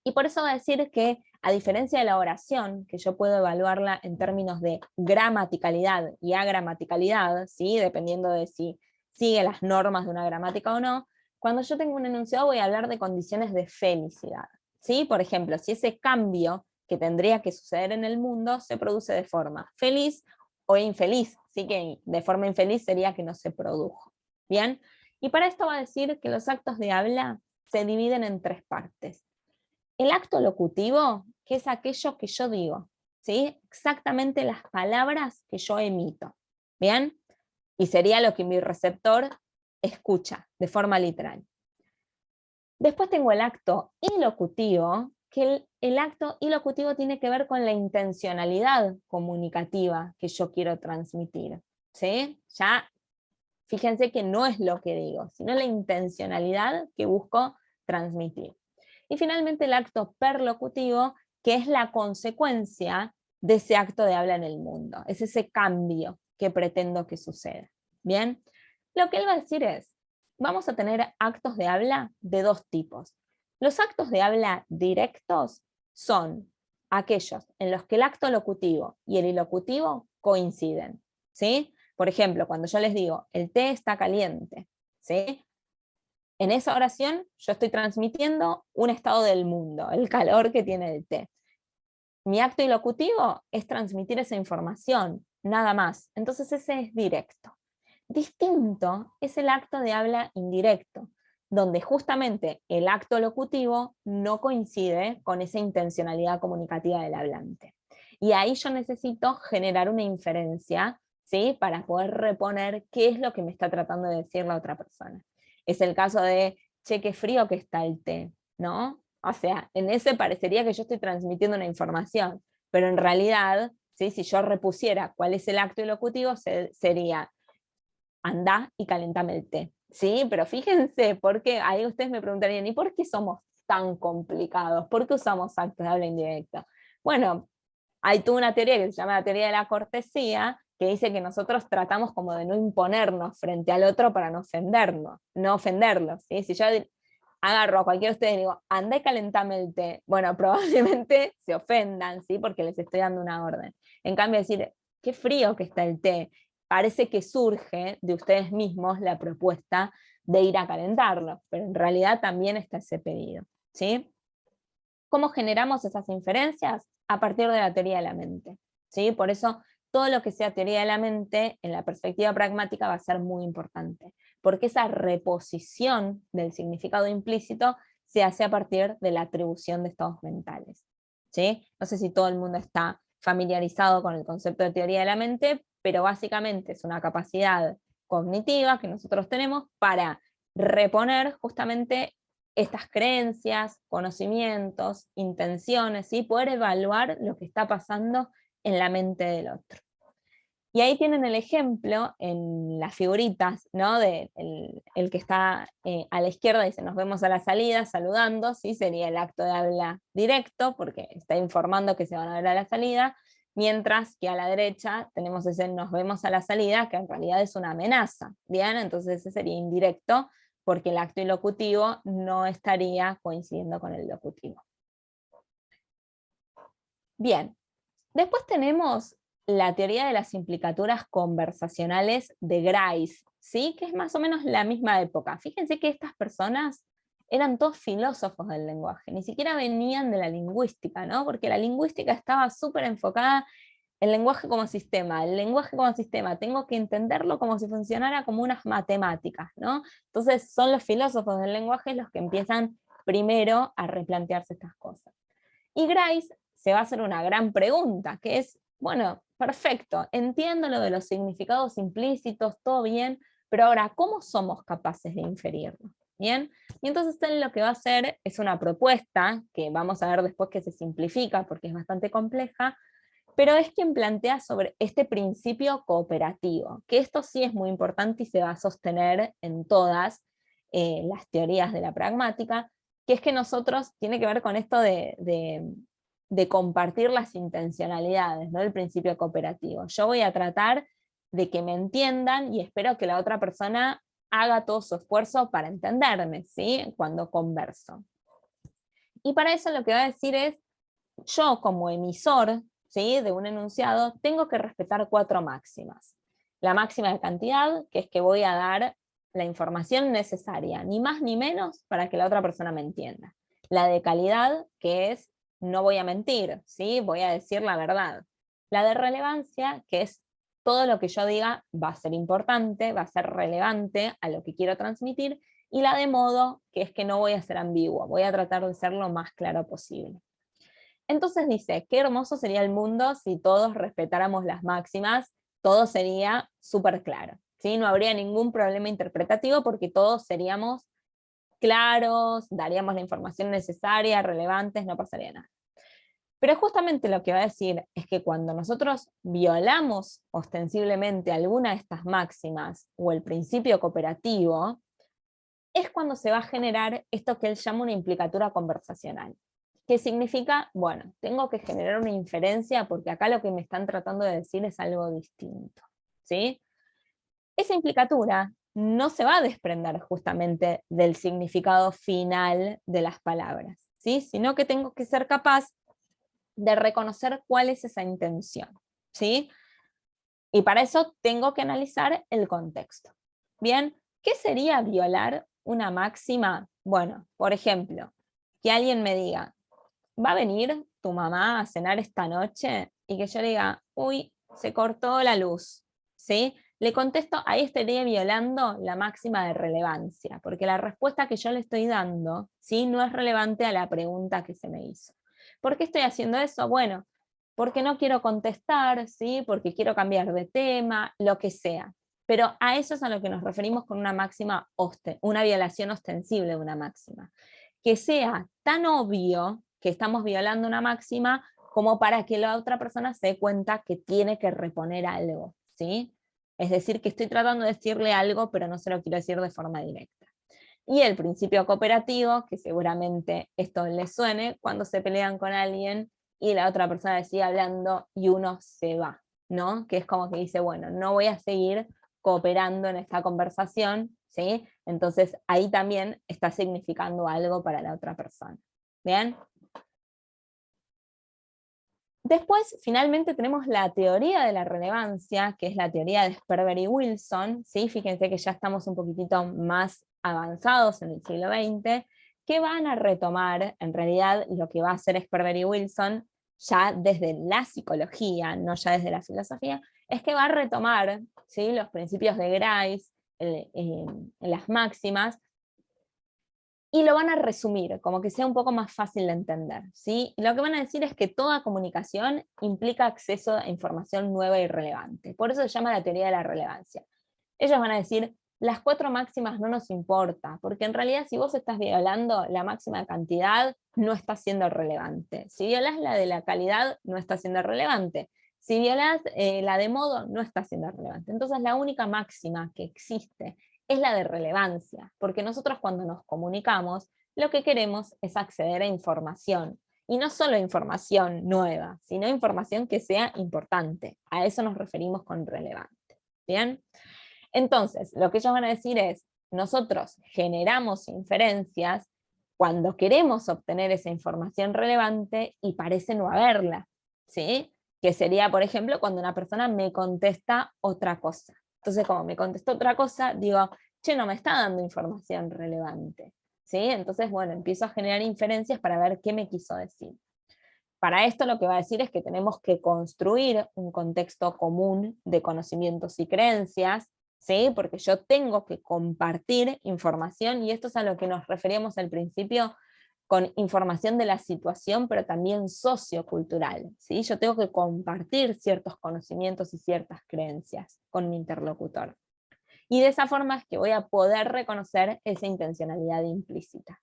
Y por eso va a decir que, a diferencia de la oración, que yo puedo evaluarla en términos de gramaticalidad y agramaticalidad, ¿sí?, dependiendo de si sigue las normas de una gramática o no, cuando yo tengo un enunciado voy a hablar de condiciones de felicidad, ¿sí? Por ejemplo, si ese cambio que tendría que suceder en el mundo se produce de forma feliz o infeliz, ¿sí?, que de forma infeliz sería que no se produjo, ¿bien? Y para esto va a decir que los actos de habla se dividen en tres partes. El acto locutivo, que es aquello que yo digo, ¿sí?, exactamente las palabras que yo emito, ¿bien? Y sería lo que mi receptor escucha de forma literal. Después tengo el acto ilocutivo, que el acto ilocutivo tiene que ver con la intencionalidad comunicativa que yo quiero transmitir, ¿sí? Ya fíjense que no es lo que digo, sino la intencionalidad que busco transmitir. Y finalmente el acto perlocutivo, que es la consecuencia de ese acto de habla en el mundo, es ese cambio que pretendo que suceda. Bien, lo que él va a decir es, vamos a tener actos de habla de dos tipos. Los actos de habla directos son aquellos en los que el acto locutivo y el ilocutivo coinciden, ¿sí? Por ejemplo, cuando yo les digo, el té está caliente, ¿sí?, en esa oración yo estoy transmitiendo un estado del mundo, el calor que tiene el té. Mi acto ilocutivo es transmitir esa información, nada más. Entonces ese es directo. Distinto es el acto de habla indirecto, donde justamente el acto locutivo no coincide con esa intencionalidad comunicativa del hablante. Y ahí yo necesito generar una inferencia ¿sí? Para poder reponer qué es lo que me está tratando de decir la otra persona. Es el caso de, che, qué frío que está el té, ¿no? O sea, en ese parecería que yo estoy transmitiendo una información, pero en realidad, ¿sí? Si yo repusiera cuál es el acto ilocutivo, sería, andá y calentame el té, ¿sí? Pero fíjense, porque ahí ustedes me preguntarían, ¿y por qué somos tan complicados? ¿Por qué usamos actos de habla indirecta? Bueno, hay toda una teoría que se llama la teoría de la cortesía, que dice que nosotros tratamos como de no imponernos frente al otro para no ofenderlo, ¿sí? Si yo agarro a cualquiera de ustedes y digo, anda y calentame el té, bueno, probablemente se ofendan, ¿sí? Porque les estoy dando una orden. En cambio, decir, qué frío que está el té, parece que surge de ustedes mismos la propuesta de ir a calentarlo, pero en realidad también está ese pedido, ¿sí? ¿Cómo generamos esas inferencias? A partir de la teoría de la mente, ¿sí? Por eso todo lo que sea teoría de la mente en la perspectiva pragmática va a ser muy importante, porque esa reposición del significado implícito se hace a partir de la atribución de estados mentales, ¿sí? No sé si todo el mundo está familiarizado con el concepto de teoría de la mente, pero básicamente es una capacidad cognitiva que nosotros tenemos para reponer justamente estas creencias, conocimientos, intenciones, ¿sí? Poder evaluar lo que está pasando en la mente del otro. Y ahí tienen el ejemplo en las figuritas, ¿no? El que está a la izquierda dice, nos vemos a la salida, saludando, ¿sí? Sería el acto de habla directo, porque está informando que se van a ver a la salida, mientras que a la derecha tenemos ese nos vemos a la salida, que en realidad es una amenaza, ¿bien? Entonces ese sería indirecto, porque el acto ilocutivo no estaría coincidiendo con el locutivo. Bien, después tenemos la teoría de las implicaturas conversacionales de Grice, ¿sí? Que es más o menos la misma época. Fíjense que estas personas eran todos filósofos del lenguaje, ni siquiera venían de la lingüística, ¿no? Porque la lingüística estaba súper enfocada en lenguaje como sistema. El lenguaje como sistema, tengo que entenderlo como si funcionara como unas matemáticas, ¿no? Entonces son los filósofos del lenguaje los que empiezan primero a replantearse estas cosas. Y Grice se va a hacer una gran pregunta, que es, bueno, perfecto, entiendo lo de los significados implícitos, todo bien, pero ahora, ¿cómo somos capaces de inferirlo? ¿Bien? Y entonces él lo que va a hacer es una propuesta, que vamos a ver después que se simplifica porque es bastante compleja, pero es quien plantea sobre este principio cooperativo, que esto sí es muy importante y se va a sostener en todas las teorías de la pragmática, que es que nosotros, tiene que ver con esto de compartir las intencionalidades, ¿no? El principio cooperativo. Yo voy a tratar de que me entiendan y espero que la otra persona haga todo su esfuerzo para entenderme, ¿sí? Cuando converso. Y para eso lo que va a decir es, yo como emisor, ¿sí? De un enunciado, tengo que respetar 4 máximas. La máxima de cantidad, que es que voy a dar la información necesaria, ni más ni menos, para que la otra persona me entienda. La de calidad, que es, no voy a mentir, ¿sí? Voy a decir la verdad. La de relevancia, que es, todo lo que yo diga va a ser importante, va a ser relevante a lo que quiero transmitir, y la de modo, que es que no voy a ser ambiguo, voy a tratar de ser lo más claro posible. Entonces dice, qué hermoso sería el mundo si todos respetáramos las máximas, todo sería súper claro, ¿sí? No habría ningún problema interpretativo porque todos seríamos claros, daríamos la información necesaria, relevantes, no pasaría nada. Pero justamente lo que va a decir es que cuando nosotros violamos ostensiblemente alguna de estas máximas o el principio cooperativo, es cuando se va a generar esto que él llama una implicatura conversacional. ¿Qué significa? Bueno, tengo que generar una inferencia porque acá lo que me están tratando de decir es algo distinto, ¿sí? Esa implicatura no se va a desprender justamente del significado final de las palabras, ¿sí? Sino que tengo que ser capaz de reconocer cuál es esa intención, ¿sí? Y para eso tengo que analizar el contexto. Bien, ¿qué sería violar una máxima? Bueno, por ejemplo, que alguien me diga, ¿va a venir tu mamá a cenar esta noche? Y que yo le diga, uy, se cortó la luz, ¿sí? Le contesto, ahí estaría violando la máxima de relevancia, porque la respuesta que yo le estoy dando, ¿sí? No es relevante a la pregunta que se me hizo. ¿Por qué estoy haciendo eso? Bueno, porque no quiero contestar, ¿sí? Porque quiero cambiar de tema, lo que sea. Pero a eso es a lo que nos referimos con una máxima, una violación ostensible de una máxima. Que sea tan obvio que estamos violando una máxima como para que la otra persona se dé cuenta que tiene que reponer algo, ¿sí? Es decir, que estoy tratando de decirle algo, pero no se lo quiero decir de forma directa. Y el principio cooperativo, que seguramente esto les suene, cuando se pelean con alguien y la otra persona sigue hablando y uno se va, ¿no? Que es como que dice, bueno, no voy a seguir cooperando en esta conversación, ¿sí? Entonces ahí también está significando algo para la otra persona. ¿Bien? Después, finalmente, tenemos la teoría de la relevancia, que es la teoría de Sperber y Wilson, ¿sí? Fíjense que ya estamos un poquitito más avanzados en el siglo XX, que van a retomar, en realidad, lo que va a hacer Sperber y Wilson, ya desde la psicología, no ya desde la filosofía, es que va a retomar, ¿sí?, los principios de Grice, las máximas, y lo van a resumir, como que sea un poco más fácil de entender, ¿sí? Y lo que van a decir es que toda comunicación implica acceso a información nueva y relevante. Por eso se llama la teoría de la relevancia. Ellos van a decir, las 4 máximas no nos importa, porque en realidad si vos estás violando la máxima de cantidad, no está siendo relevante. Si violás la de la calidad, no está siendo relevante. Si violás la de modo, no está siendo relevante. Entonces la única máxima que existe es la de relevancia, porque nosotros cuando nos comunicamos, lo que queremos es acceder a información, y no solo información nueva, sino información que sea importante. A eso nos referimos con relevante. ¿Bien? Entonces, lo que ellos van a decir es, nosotros generamos inferencias cuando queremos obtener esa información relevante y parece no haberla, ¿sí? Que sería, por ejemplo, cuando una persona me contesta otra cosa. Entonces, como me contestó otra cosa, digo, che, no me está dando información relevante, ¿sí? Entonces, bueno, empiezo a generar inferencias para ver qué me quiso decir. Para esto lo que va a decir es que tenemos que construir un contexto común de conocimientos y creencias, ¿sí? Porque yo tengo que compartir información, y esto es a lo que nos referíamos al principio con información de la situación, pero también sociocultural, ¿sí? Yo tengo que compartir ciertos conocimientos y ciertas creencias con mi interlocutor. Y de esa forma es que voy a poder reconocer esa intencionalidad implícita.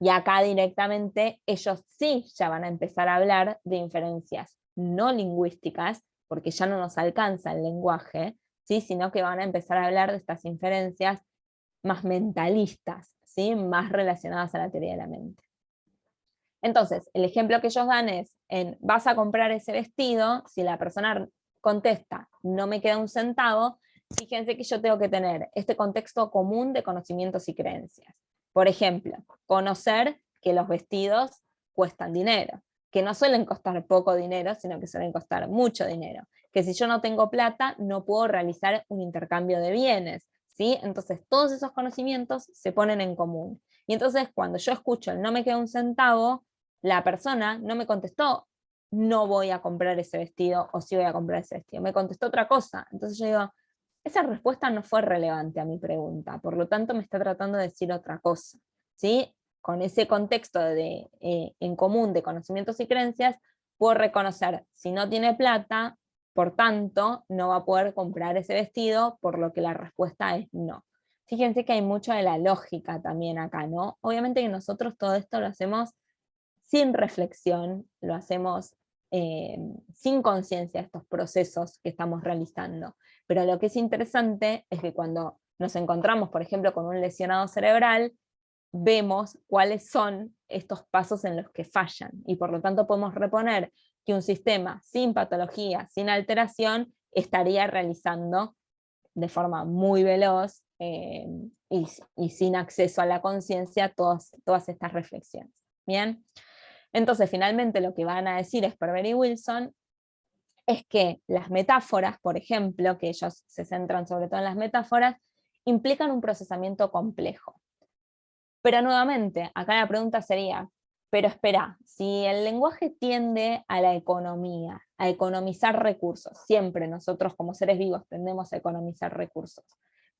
Y acá directamente ellos sí ya van a empezar a hablar de inferencias no lingüísticas, porque ya no nos alcanza el lenguaje, ¿sí?, sino que van a empezar a hablar de estas inferencias más mentalistas, ¿sí?, más relacionadas a la teoría de la mente. Entonces, el ejemplo que ellos dan es, vas a comprar ese vestido, si la persona contesta, no me queda un centavo, fíjense que yo tengo que tener este contexto común de conocimientos y creencias. Por ejemplo, conocer que los vestidos cuestan dinero, que no suelen costar poco dinero, sino que suelen costar mucho dinero, que si yo no tengo plata, no puedo realizar un intercambio de bienes, ¿sí? Entonces todos esos conocimientos se ponen en común. Y entonces cuando yo escucho el no me queda un centavo, la persona no me contestó, no voy a comprar ese vestido, o sí voy a comprar ese vestido, me contestó otra cosa. Entonces yo digo, esa respuesta no fue relevante a mi pregunta, por lo tanto me está tratando de decir otra cosa, ¿sí? Con ese contexto en común de conocimientos y creencias, puedo reconocer, si no tiene plata, por tanto, no va a poder comprar ese vestido, por lo que la respuesta es no. Fíjense que hay mucho de la lógica también acá, ¿no? Obviamente que nosotros todo esto lo hacemos sin reflexión, lo hacemos sin conciencia de estos procesos que estamos realizando. Pero lo que es interesante es que cuando nos encontramos, por ejemplo, con un lesionado cerebral, vemos cuáles son estos pasos en los que fallan, y por lo tanto podemos reponer que un sistema sin patología, sin alteración, estaría realizando de forma muy veloz y sin acceso a la conciencia todas estas reflexiones. Bien, entonces finalmente lo que van a decir Sperber y Wilson es que las metáforas, por ejemplo, que ellos se centran sobre todo en las metáforas, implican un procesamiento complejo. Pero nuevamente, acá la pregunta sería, pero espera, si el lenguaje tiende a la economía, a economizar recursos, siempre nosotros como seres vivos tendemos a economizar recursos,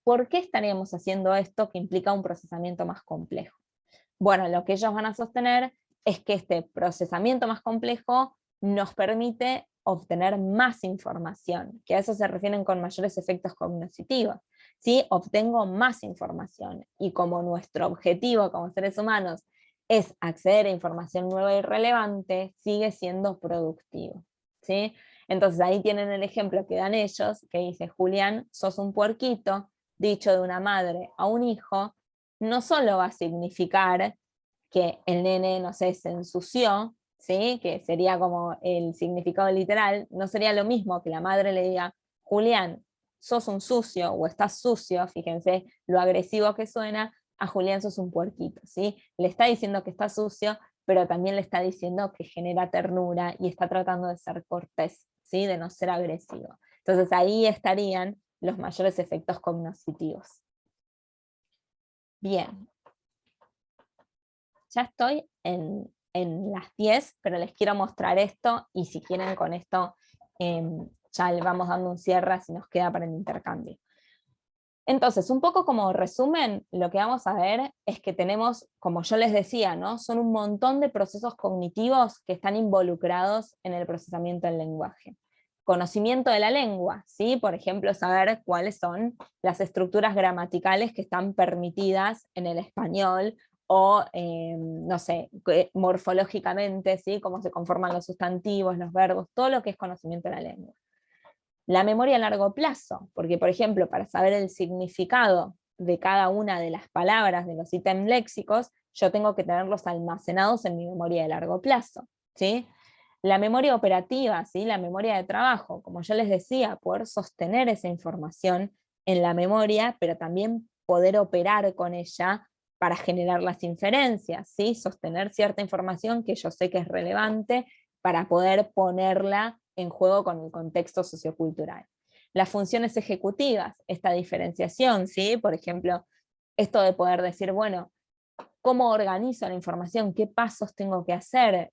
¿por qué estaríamos haciendo esto que implica un procesamiento más complejo? Bueno, lo que ellos van a sostener es que este procesamiento más complejo nos permite obtener más información, que a eso se refieren con mayores efectos cognitivos. ¿Sí? Obtengo más información, y como nuestro objetivo como seres humanos es acceder a información nueva y relevante, sigue siendo productivo. ¿Sí? Entonces ahí tienen el ejemplo que dan ellos, que dice: Julián, sos un puerquito, dicho de una madre a un hijo, no solo va a significar que el nene, no sé, se ensució, ¿sí? Que sería como el significado literal, no sería lo mismo que la madre le diga: Julián, sos un sucio o estás sucio, fíjense lo agresivo que suena, a Julián sos un puerquito, ¿sí? Le está diciendo que está sucio, pero también le está diciendo que genera ternura y está tratando de ser cortés, ¿sí? De no ser agresivo. Entonces ahí estarían los mayores efectos cognitivos. Bien. Ya estoy en las 10, pero les quiero mostrar esto, y si quieren con esto ya le vamos dando un cierre si nos queda para el intercambio. Entonces, un poco como resumen, lo que vamos a ver es que tenemos, como yo les decía, ¿no? Son un montón de procesos cognitivos que están involucrados en el procesamiento del lenguaje. Conocimiento de la lengua, ¿sí? Por ejemplo, saber cuáles son las estructuras gramaticales que están permitidas en el español, o, no sé, morfológicamente, ¿sí? Cómo se conforman los sustantivos, los verbos, todo lo que es conocimiento de la lengua. La memoria a largo plazo, porque por ejemplo, para saber el significado de cada una de las palabras de los ítems léxicos, yo tengo que tenerlos almacenados en mi memoria de largo plazo, ¿sí? La memoria operativa, ¿sí? La memoria de trabajo, como yo les decía, poder sostener esa información en la memoria, pero también poder operar con ella para generar las inferencias, ¿sí? Sostener cierta información que yo sé que es relevante para poder ponerla en juego con el contexto sociocultural. Las funciones ejecutivas, esta diferenciación, ¿sí? Por ejemplo, esto de poder decir, bueno, ¿cómo organizo la información? ¿Qué pasos tengo que hacer?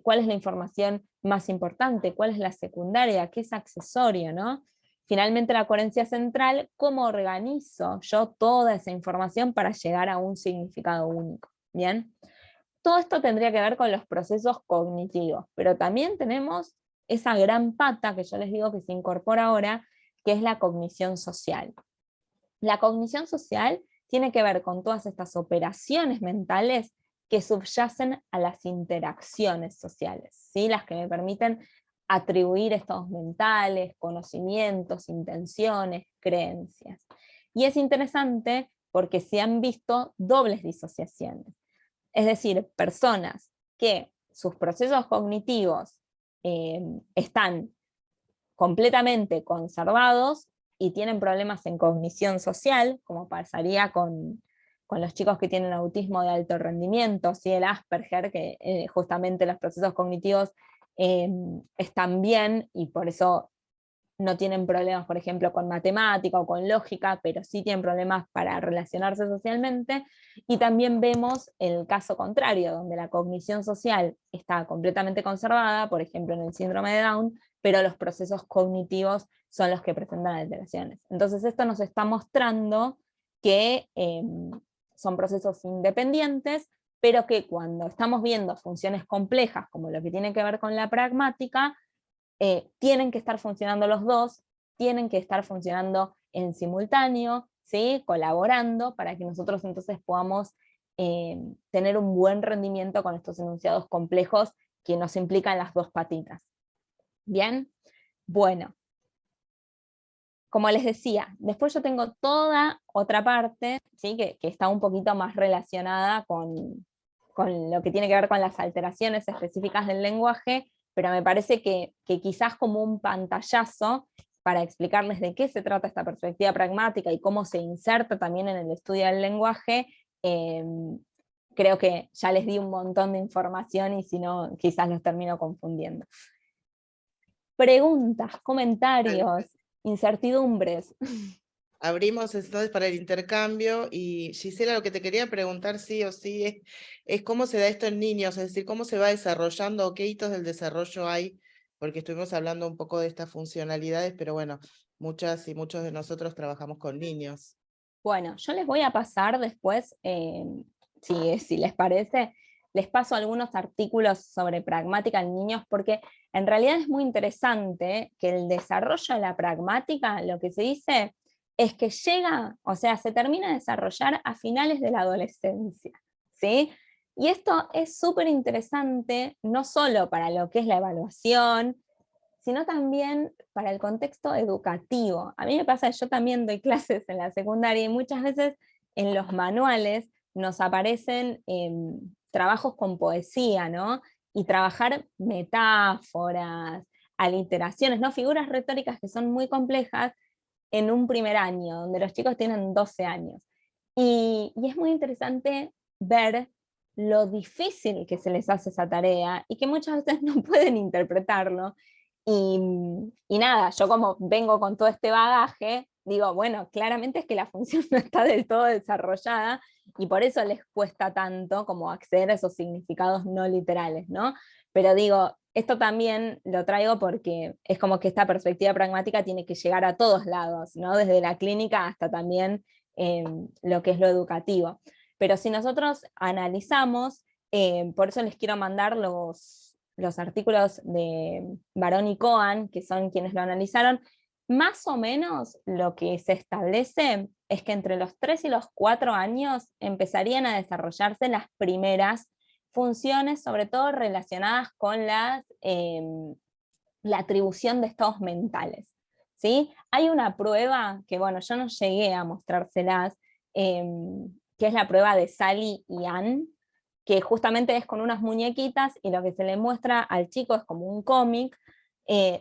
¿Cuál es la información más importante? ¿Cuál es la secundaria? ¿Qué es accesorio? ¿No? Finalmente, la coherencia central, ¿cómo organizo yo toda esa información para llegar a un significado único? ¿Bien? Todo esto tendría que ver con los procesos cognitivos, pero también tenemos esa gran pata que yo les digo que se incorpora ahora, que es la cognición social. La cognición social tiene que ver con todas estas operaciones mentales que subyacen a las interacciones sociales, ¿sí? Las que me permiten atribuir estados mentales, conocimientos, intenciones, creencias. Y es interesante porque se han visto dobles disociaciones. Es decir, personas que sus procesos cognitivos están completamente conservados y tienen problemas en cognición social, como pasaría con los chicos que tienen autismo de alto rendimiento, ¿sí? El Asperger, que justamente los procesos cognitivos están bien y por eso no tienen problemas, por ejemplo, con matemática o con lógica, pero sí tienen problemas para relacionarse socialmente. Y también vemos el caso contrario, donde la cognición social está completamente conservada, por ejemplo en el síndrome de Down, pero los procesos cognitivos son los que presentan alteraciones. Entonces esto nos está mostrando que son procesos independientes, pero que cuando estamos viendo funciones complejas, como lo que tiene que ver con la pragmática, tienen que estar funcionando los dos, tienen que estar funcionando en simultáneo, ¿sí? Colaborando, para que nosotros entonces podamos tener un buen rendimiento con estos enunciados complejos que nos implican las dos patitas. ¿Bien? Bueno, como les decía, después yo tengo toda otra parte, ¿sí? que está un poquito más relacionada con lo que tiene que ver con las alteraciones específicas del lenguaje, pero me parece que quizás como un pantallazo para explicarles de qué se trata esta perspectiva pragmática y cómo se inserta también en el estudio del lenguaje, creo que ya les di un montón de información y si no, quizás los termino confundiendo. Preguntas, comentarios, incertidumbres. Abrimos entonces para el intercambio y Gisela, lo que te quería preguntar sí o sí es cómo se da esto en niños, es decir, cómo se va desarrollando o qué hitos del desarrollo hay, porque estuvimos hablando un poco de estas funcionalidades, pero bueno, muchas y muchos de nosotros trabajamos con niños. Bueno, yo les voy a pasar después, si les parece, les paso algunos artículos sobre pragmática en niños, porque en realidad es muy interesante que el desarrollo de la pragmática, lo que se dice es que llega, o sea, se termina de desarrollar a finales de la adolescencia, ¿sí? Y esto es súper interesante, no solo para lo que es la evaluación, sino también para el contexto educativo. A mí me pasa, yo también doy clases en la secundaria y muchas veces en los manuales nos aparecen trabajos con poesía, ¿no? Y trabajar metáforas, aliteraciones, ¿no? Figuras retóricas que son muy complejas en un primer año, donde los chicos tienen 12 años. Y es muy interesante ver lo difícil que se les hace esa tarea y que muchas veces no pueden interpretarlo. Y nada, yo como vengo con todo este bagaje, digo, bueno, claramente es que la función no está del todo desarrollada y por eso les cuesta tanto como acceder a esos significados no literales, ¿no? Pero digo, esto también lo traigo porque es como que esta perspectiva pragmática tiene que llegar a todos lados, ¿no? Desde la clínica hasta también lo que es lo educativo. Pero si nosotros analizamos, por eso les quiero mandar los artículos de Barón y Cohen, que son quienes lo analizaron, más o menos lo que se establece es que entre los 3 y los 4 años empezarían a desarrollarse las primeras funciones, sobre todo relacionadas con la atribución de estados mentales, ¿sí? Hay una prueba que, bueno, yo no llegué a mostrárselas, que es la prueba de Sally y Ann, que justamente es con unas muñequitas y lo que se le muestra al chico es como un cómic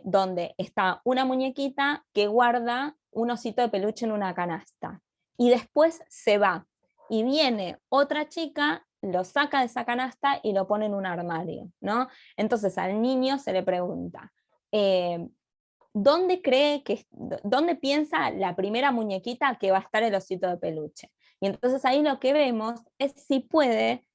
donde está una muñequita que guarda un osito de peluche en una canasta y después se va y viene otra chica, lo saca de esa canasta y lo pone en un armario, ¿no? Entonces al niño se le pregunta, ¿dónde piensa la primera muñequita que va a estar el osito de peluche? Y entonces ahí lo que vemos es si puede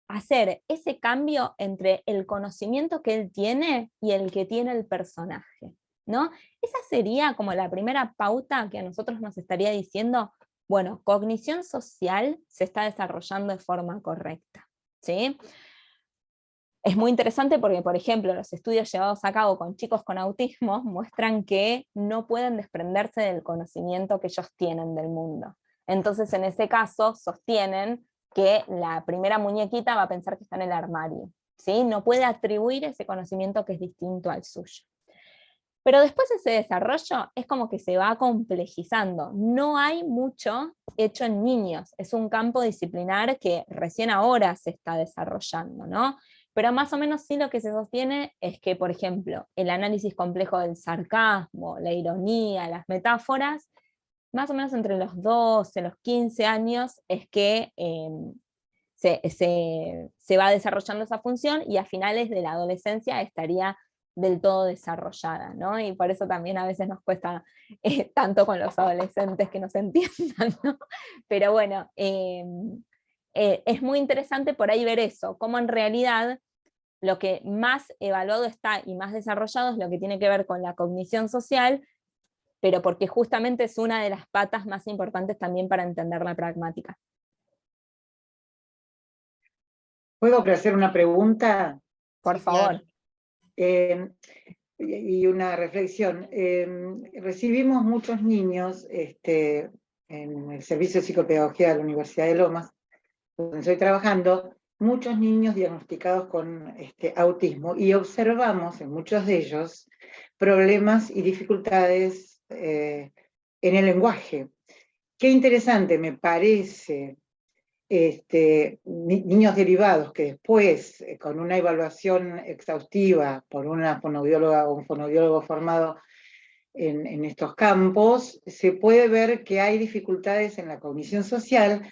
hacer ese cambio entre el conocimiento que él tiene y el que tiene el personaje, ¿no? Esa sería como la primera pauta que a nosotros nos estaría diciendo, bueno, cognición social se está desarrollando de forma correcta, ¿sí? Es muy interesante porque, por ejemplo, los estudios llevados a cabo con chicos con autismo muestran que no pueden desprenderse del conocimiento que ellos tienen del mundo. Entonces, en ese caso, sostienen que la primera muñequita va a pensar que está en el armario, ¿sí? No puede atribuir ese conocimiento que es distinto al suyo. Pero después ese desarrollo es como que se va complejizando. No hay mucho hecho en niños, es un campo disciplinar que recién ahora se está desarrollando, ¿no? Pero más o menos sí lo que se sostiene es que, por ejemplo, el análisis complejo del sarcasmo, la ironía, las metáforas, más o menos entre los 12, los 15 años es que se va desarrollando esa función y a finales de la adolescencia estaría del todo desarrollada, ¿no? Y por eso también a veces nos cuesta tanto con los adolescentes que nos entiendan, ¿no? Pero bueno, es muy interesante por ahí ver eso, cómo en realidad lo que más evaluado está y más desarrollado es lo que tiene que ver con la cognición social, pero porque justamente es una de las patas más importantes también para entender la pragmática. ¿Puedo hacer una pregunta? Por Sí, claro. favor. Y una reflexión. Recibimos muchos niños en el Servicio de Psicopedagogía de la Universidad de Lomas, donde estoy trabajando, muchos niños diagnosticados con autismo, y observamos en muchos de ellos problemas y dificultades en el lenguaje. Qué interesante me parece niños derivados que después, con una evaluación exhaustiva por una fonoaudióloga o un fonoaudiólogo formado en estos campos, se puede ver que hay dificultades en la cognición social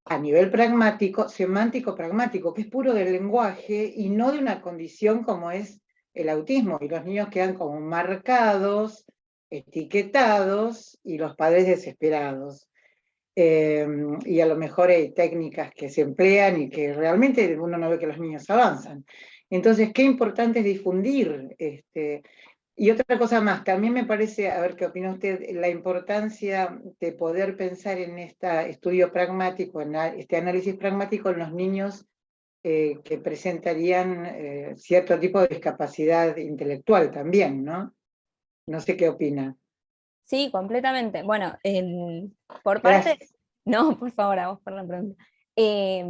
a nivel pragmático, semántico-pragmático, que es puro del lenguaje y no de una condición como es el autismo, y los niños quedan como marcados, etiquetados, y los padres desesperados. Y a lo mejor hay técnicas que se emplean y que realmente uno no ve que los niños avanzan. Entonces, qué importante es difundir. Y otra cosa más, también me parece, a ver qué opina usted, la importancia de poder pensar en este estudio pragmático, en este análisis pragmático en los niños que presentarían cierto tipo de discapacidad intelectual también, ¿no? No sé qué opina. Sí, completamente. Bueno, por parte, Gracias. no, por favor, a vos por la pregunta. Eh,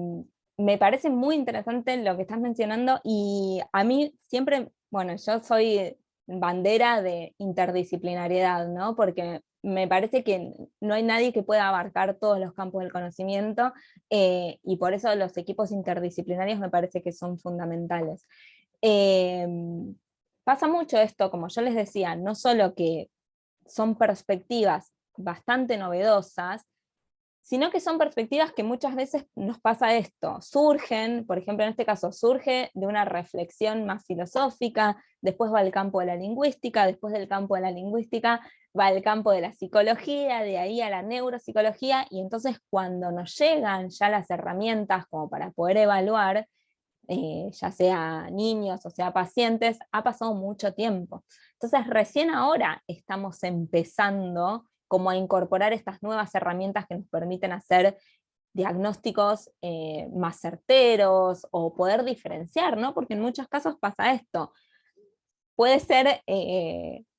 Me parece muy interesante lo que estás mencionando y a mí siempre, bueno, yo soy bandera de interdisciplinariedad, ¿no? Porque me parece que no hay nadie que pueda abarcar todos los campos del conocimiento, y por eso los equipos interdisciplinarios me parece que son fundamentales. Eh, Pasa mucho esto, como yo les decía, no solo que son perspectivas bastante novedosas, sino que son perspectivas que muchas veces nos pasa esto, surgen, por ejemplo en este caso, surge de una reflexión más filosófica, después va al campo de la lingüística, después del campo de la lingüística va al campo de la psicología, de ahí a la neuropsicología, y entonces cuando nos llegan ya las herramientas como para poder evaluar, ya sea niños o sea pacientes, ha pasado mucho tiempo. Entonces recién ahora estamos empezando como a incorporar estas nuevas herramientas que nos permiten hacer diagnósticos más certeros o poder diferenciar, ¿no? Porque en muchos casos pasa esto. Puede ser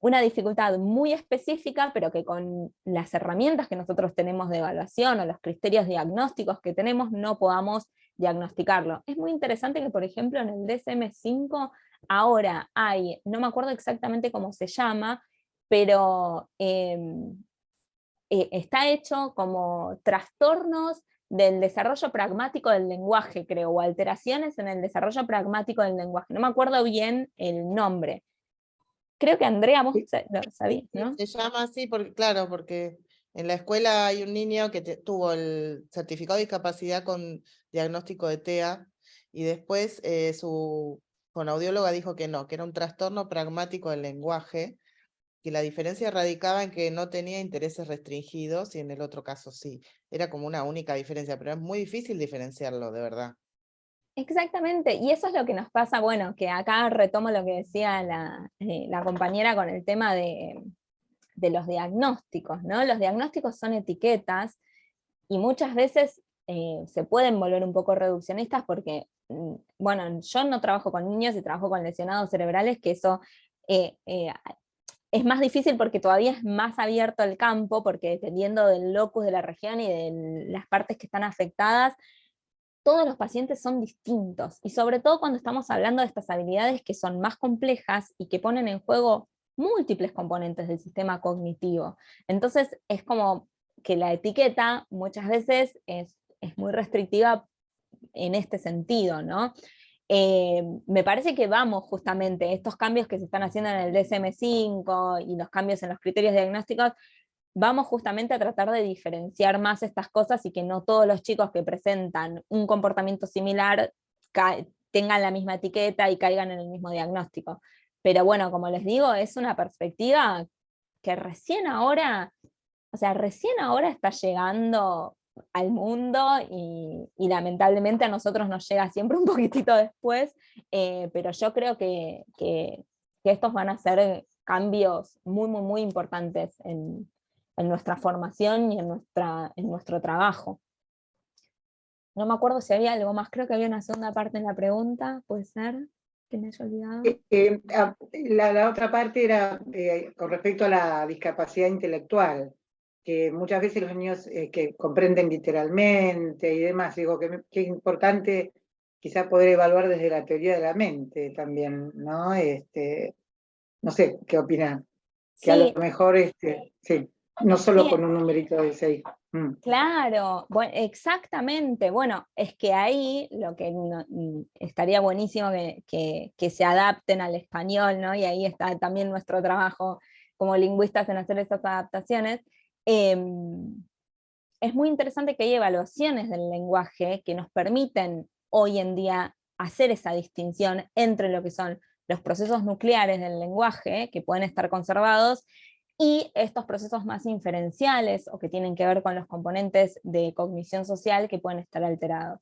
una dificultad muy específica, pero que con las herramientas que nosotros tenemos de evaluación o los criterios diagnósticos que tenemos no podamos diagnosticarlo. Es muy interesante que, por ejemplo, en el DSM-5 ahora hay, no me acuerdo exactamente cómo se llama, pero está hecho como trastornos del desarrollo pragmático del lenguaje, creo, o alteraciones en el desarrollo pragmático del lenguaje. No me acuerdo bien el nombre. Creo que Andrea, vos lo sabías, Sí, ¿no? se llama así, porque, claro, porque en la escuela hay un niño que tuvo el certificado de discapacidad con diagnóstico de TEA y después su fonoaudióloga dijo que no, que era un trastorno pragmático del lenguaje, que la diferencia radicaba en que no tenía intereses restringidos y en el otro caso sí. Era como una única diferencia, pero es muy difícil diferenciarlo, de verdad. Exactamente, y eso es lo que nos pasa, bueno, que acá retomo lo que decía la compañera con el tema de los diagnósticos, ¿no? Los diagnósticos son etiquetas y muchas veces se pueden volver un poco reduccionistas porque, bueno, yo no trabajo con niños y trabajo con lesionados cerebrales, que eso es más difícil porque todavía es más abierto el campo, porque dependiendo del locus de la región y de las partes que están afectadas, todos los pacientes son distintos, y sobre todo cuando estamos hablando de estas habilidades que son más complejas y que ponen en juego múltiples componentes del sistema cognitivo. Entonces es como que la etiqueta muchas veces es muy restrictiva en este sentido, ¿no? Me parece que vamos justamente, estos cambios que se están haciendo en el DSM-5 y los cambios en los criterios diagnósticos, vamos justamente a tratar de diferenciar más estas cosas y que no todos los chicos que presentan un comportamiento similar tengan la misma etiqueta y caigan en el mismo diagnóstico. Pero bueno, como les digo, es una perspectiva que recién ahora, o sea, recién ahora está llegando al mundo y lamentablemente a nosotros nos llega siempre un poquitito después, pero yo creo que estos van a ser cambios muy, muy, muy importantes en nuestra formación y en nuestro trabajo. No me acuerdo si había algo más, creo que había una segunda parte en la pregunta, ¿puede ser? Que me haya olvidado. La otra parte era con respecto a la discapacidad intelectual, que muchas veces los niños que comprenden literalmente y demás, digo que es importante quizá poder evaluar desde la teoría de la mente también, ¿no? No sé, ¿qué opina? Que a lo Sí, mejor, sí, no solo sí, con un numerito de 6. claro, bueno, exactamente. Bueno, es que ahí lo que estaría buenísimo que se adapten al español, ¿no? Y ahí está también nuestro trabajo como lingüistas en hacer esas adaptaciones. Es muy interesante que hay evaluaciones del lenguaje que nos permiten hoy en día hacer esa distinción entre lo que son los procesos nucleares del lenguaje, que pueden estar conservados, y estos procesos más inferenciales o que tienen que ver con los componentes de cognición social que pueden estar alterados.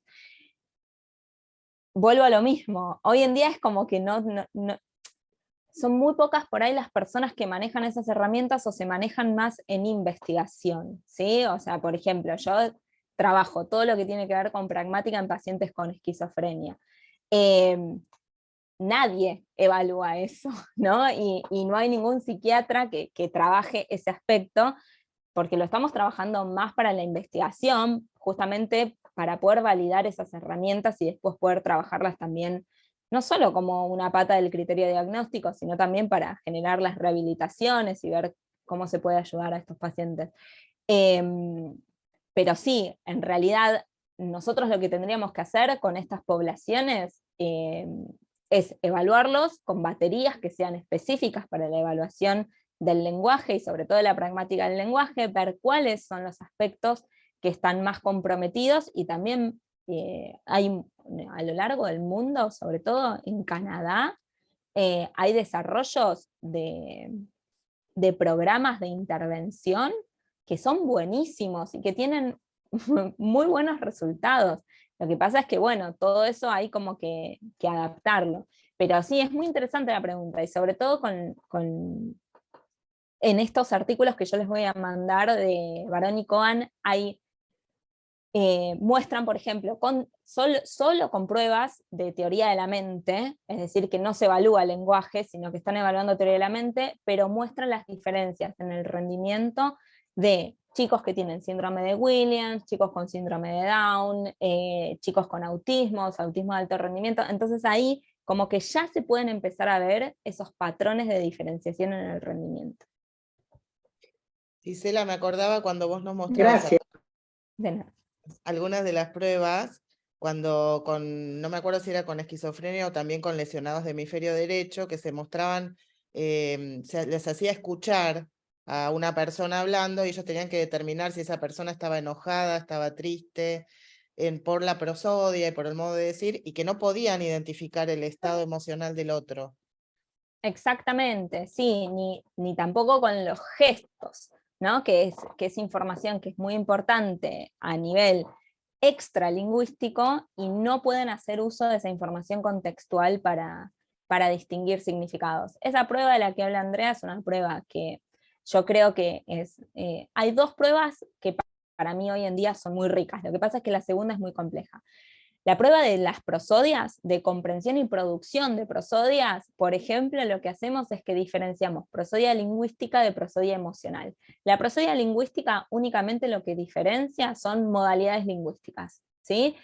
Vuelvo a lo mismo, hoy en día es como que son muy pocas por ahí las personas que manejan esas herramientas o se manejan más en investigación, ¿sí? O sea, por ejemplo, yo trabajo todo lo que tiene que ver con pragmática en pacientes con esquizofrenia. Nadie evalúa eso, ¿no? Y no hay ningún psiquiatra que trabaje ese aspecto, porque lo estamos trabajando más para la investigación, justamente para poder validar esas herramientas y después poder trabajarlas también, no solo como una pata del criterio diagnóstico, sino también para generar las rehabilitaciones y ver cómo se puede ayudar a estos pacientes. Pero sí, en realidad nosotros lo que tendríamos que hacer con estas poblaciones es evaluarlos con baterías que sean específicas para la evaluación del lenguaje y sobre todo de la pragmática del lenguaje, ver cuáles son los aspectos que están más comprometidos, y también hay a lo largo del mundo, sobre todo en Canadá, hay desarrollos de programas de intervención que son buenísimos y que tienen muy buenos resultados. Lo que pasa es que, bueno, todo eso hay como que adaptarlo. Pero sí, es muy interesante la pregunta, y sobre todo en estos artículos que yo les voy a mandar de Barón y Cohen, muestran, por ejemplo, solo con pruebas de teoría de la mente, es decir, que no se evalúa el lenguaje, sino que están evaluando teoría de la mente, pero muestran las diferencias en el rendimiento de chicos que tienen síndrome de Williams, chicos con síndrome de Down, chicos con autismo de alto rendimiento. Entonces ahí como que ya se pueden empezar a ver esos patrones de diferenciación en el rendimiento. Gisela, me acordaba cuando vos nos mostrabas Gracias. De nada. algunas de las pruebas, cuando no me acuerdo si era con esquizofrenia o también con lesionados de hemisferio derecho, que se mostraban, les hacía escuchar a una persona hablando y ellos tenían que determinar si esa persona estaba enojada, estaba triste, por la prosodia y por el modo de decir, y que no podían identificar el estado emocional del otro. Exactamente, sí, ni tampoco con los gestos, ¿no? Que es información que es muy importante a nivel extralingüístico, y no pueden hacer uso de esa información contextual para distinguir significados. Esa prueba de la que habla Andrea es una prueba que yo creo que hay dos pruebas que para mí hoy en día son muy ricas. Lo que pasa es que la segunda es muy compleja. La prueba de las prosodias, de comprensión y producción de prosodias, por ejemplo, lo que hacemos es que diferenciamos prosodia lingüística de prosodia emocional. La prosodia lingüística únicamente lo que diferencia son modalidades lingüísticas, ¿sí?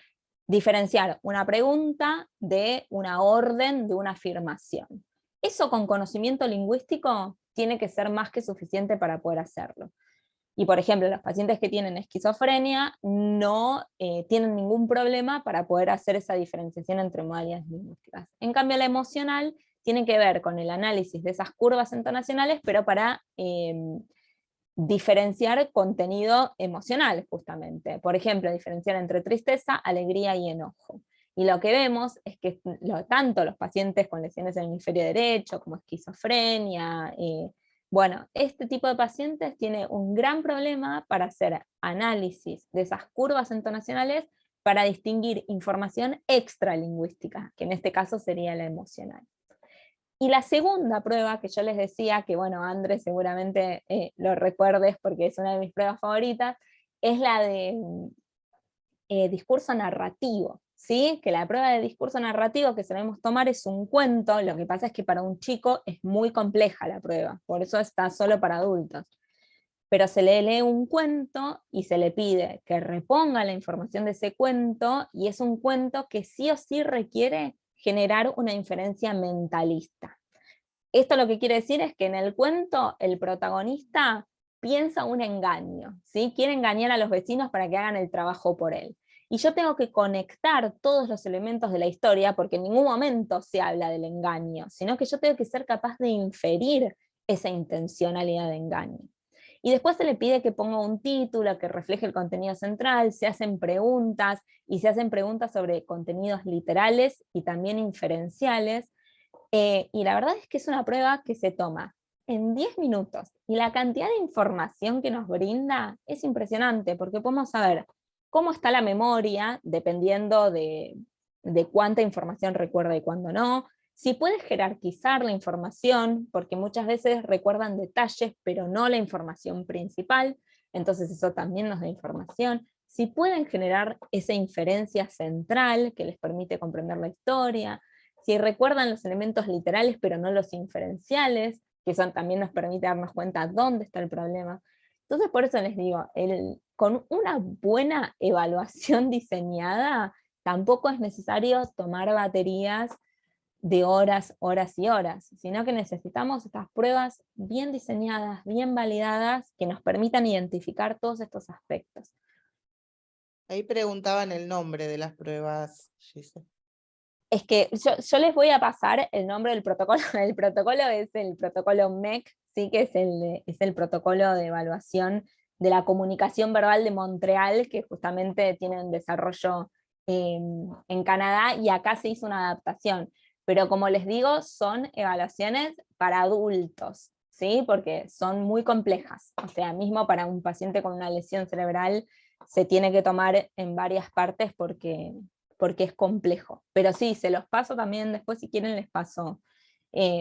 Diferenciar una pregunta de una orden, de una afirmación. Eso con conocimiento lingüístico tiene que ser más que suficiente para poder hacerlo. Y por ejemplo, los pacientes que tienen esquizofrenia no tienen ningún problema para poder hacer esa diferenciación entre modalidades lingüísticas. En cambio, la emocional tiene que ver con el análisis de esas curvas entonacionales, pero para diferenciar contenido emocional, justamente. Por ejemplo, diferenciar entre tristeza, alegría y enojo. Y lo que vemos es que tanto los pacientes con lesiones del hemisferio derecho, como esquizofrenia, bueno, este tipo de pacientes tiene un gran problema para hacer análisis de esas curvas entonacionales para distinguir información extralingüística, que en este caso sería la emocional. Y la segunda prueba que yo les decía, que bueno, Andrés seguramente lo recuerdes porque es una de mis pruebas favoritas, es la de discurso narrativo. ¿Sí? Que la prueba de discurso narrativo que solemos tomar es un cuento. Lo que pasa es que para un chico es muy compleja la prueba, por eso está solo para adultos. Pero se le lee un cuento y se le pide que reponga la información de ese cuento, y es un cuento que sí o sí requiere generar una inferencia mentalista. Esto lo que quiere decir es que en el cuento el protagonista piensa un engaño, ¿sí? Quiere engañar a los vecinos para que hagan el trabajo por él. Y yo tengo que conectar todos los elementos de la historia, porque en ningún momento se habla del engaño, sino que yo tengo que ser capaz de inferir esa intencionalidad de engaño. Y después se le pide que ponga un título que refleje el contenido central, se hacen preguntas, y se hacen preguntas sobre contenidos literales y también inferenciales, y la verdad es que es una prueba que se toma en 10 minutos, y la cantidad de información que nos brinda es impresionante, porque podemos saber cómo está la memoria, dependiendo de cuánta información recuerda y cuándo no, si puede jerarquizar la información, porque muchas veces recuerdan detalles, pero no la información principal, entonces eso también nos da información, si pueden generar esa inferencia central que les permite comprender la historia, si recuerdan los elementos literales pero no los inferenciales, que eso también nos permite darnos cuenta dónde está el problema. Entonces por eso les digo, con una buena evaluación diseñada, tampoco es necesario tomar baterías de horas, horas y horas, sino que necesitamos estas pruebas bien diseñadas, bien validadas, que nos permitan identificar todos estos aspectos. Ahí preguntaban el nombre de las pruebas, Gise. Es que yo les voy a pasar el nombre del protocolo. El protocolo es el protocolo MEC, ¿sí? Que es el protocolo de evaluación de la comunicación verbal de Montreal, que justamente tiene un desarrollo en Canadá, y acá se hizo una adaptación. Pero como les digo, son evaluaciones para adultos, ¿sí? Porque son muy complejas. O sea, mismo para un paciente con una lesión cerebral se tiene que tomar en varias partes porque es complejo. Pero sí, se los paso también, después si quieren les paso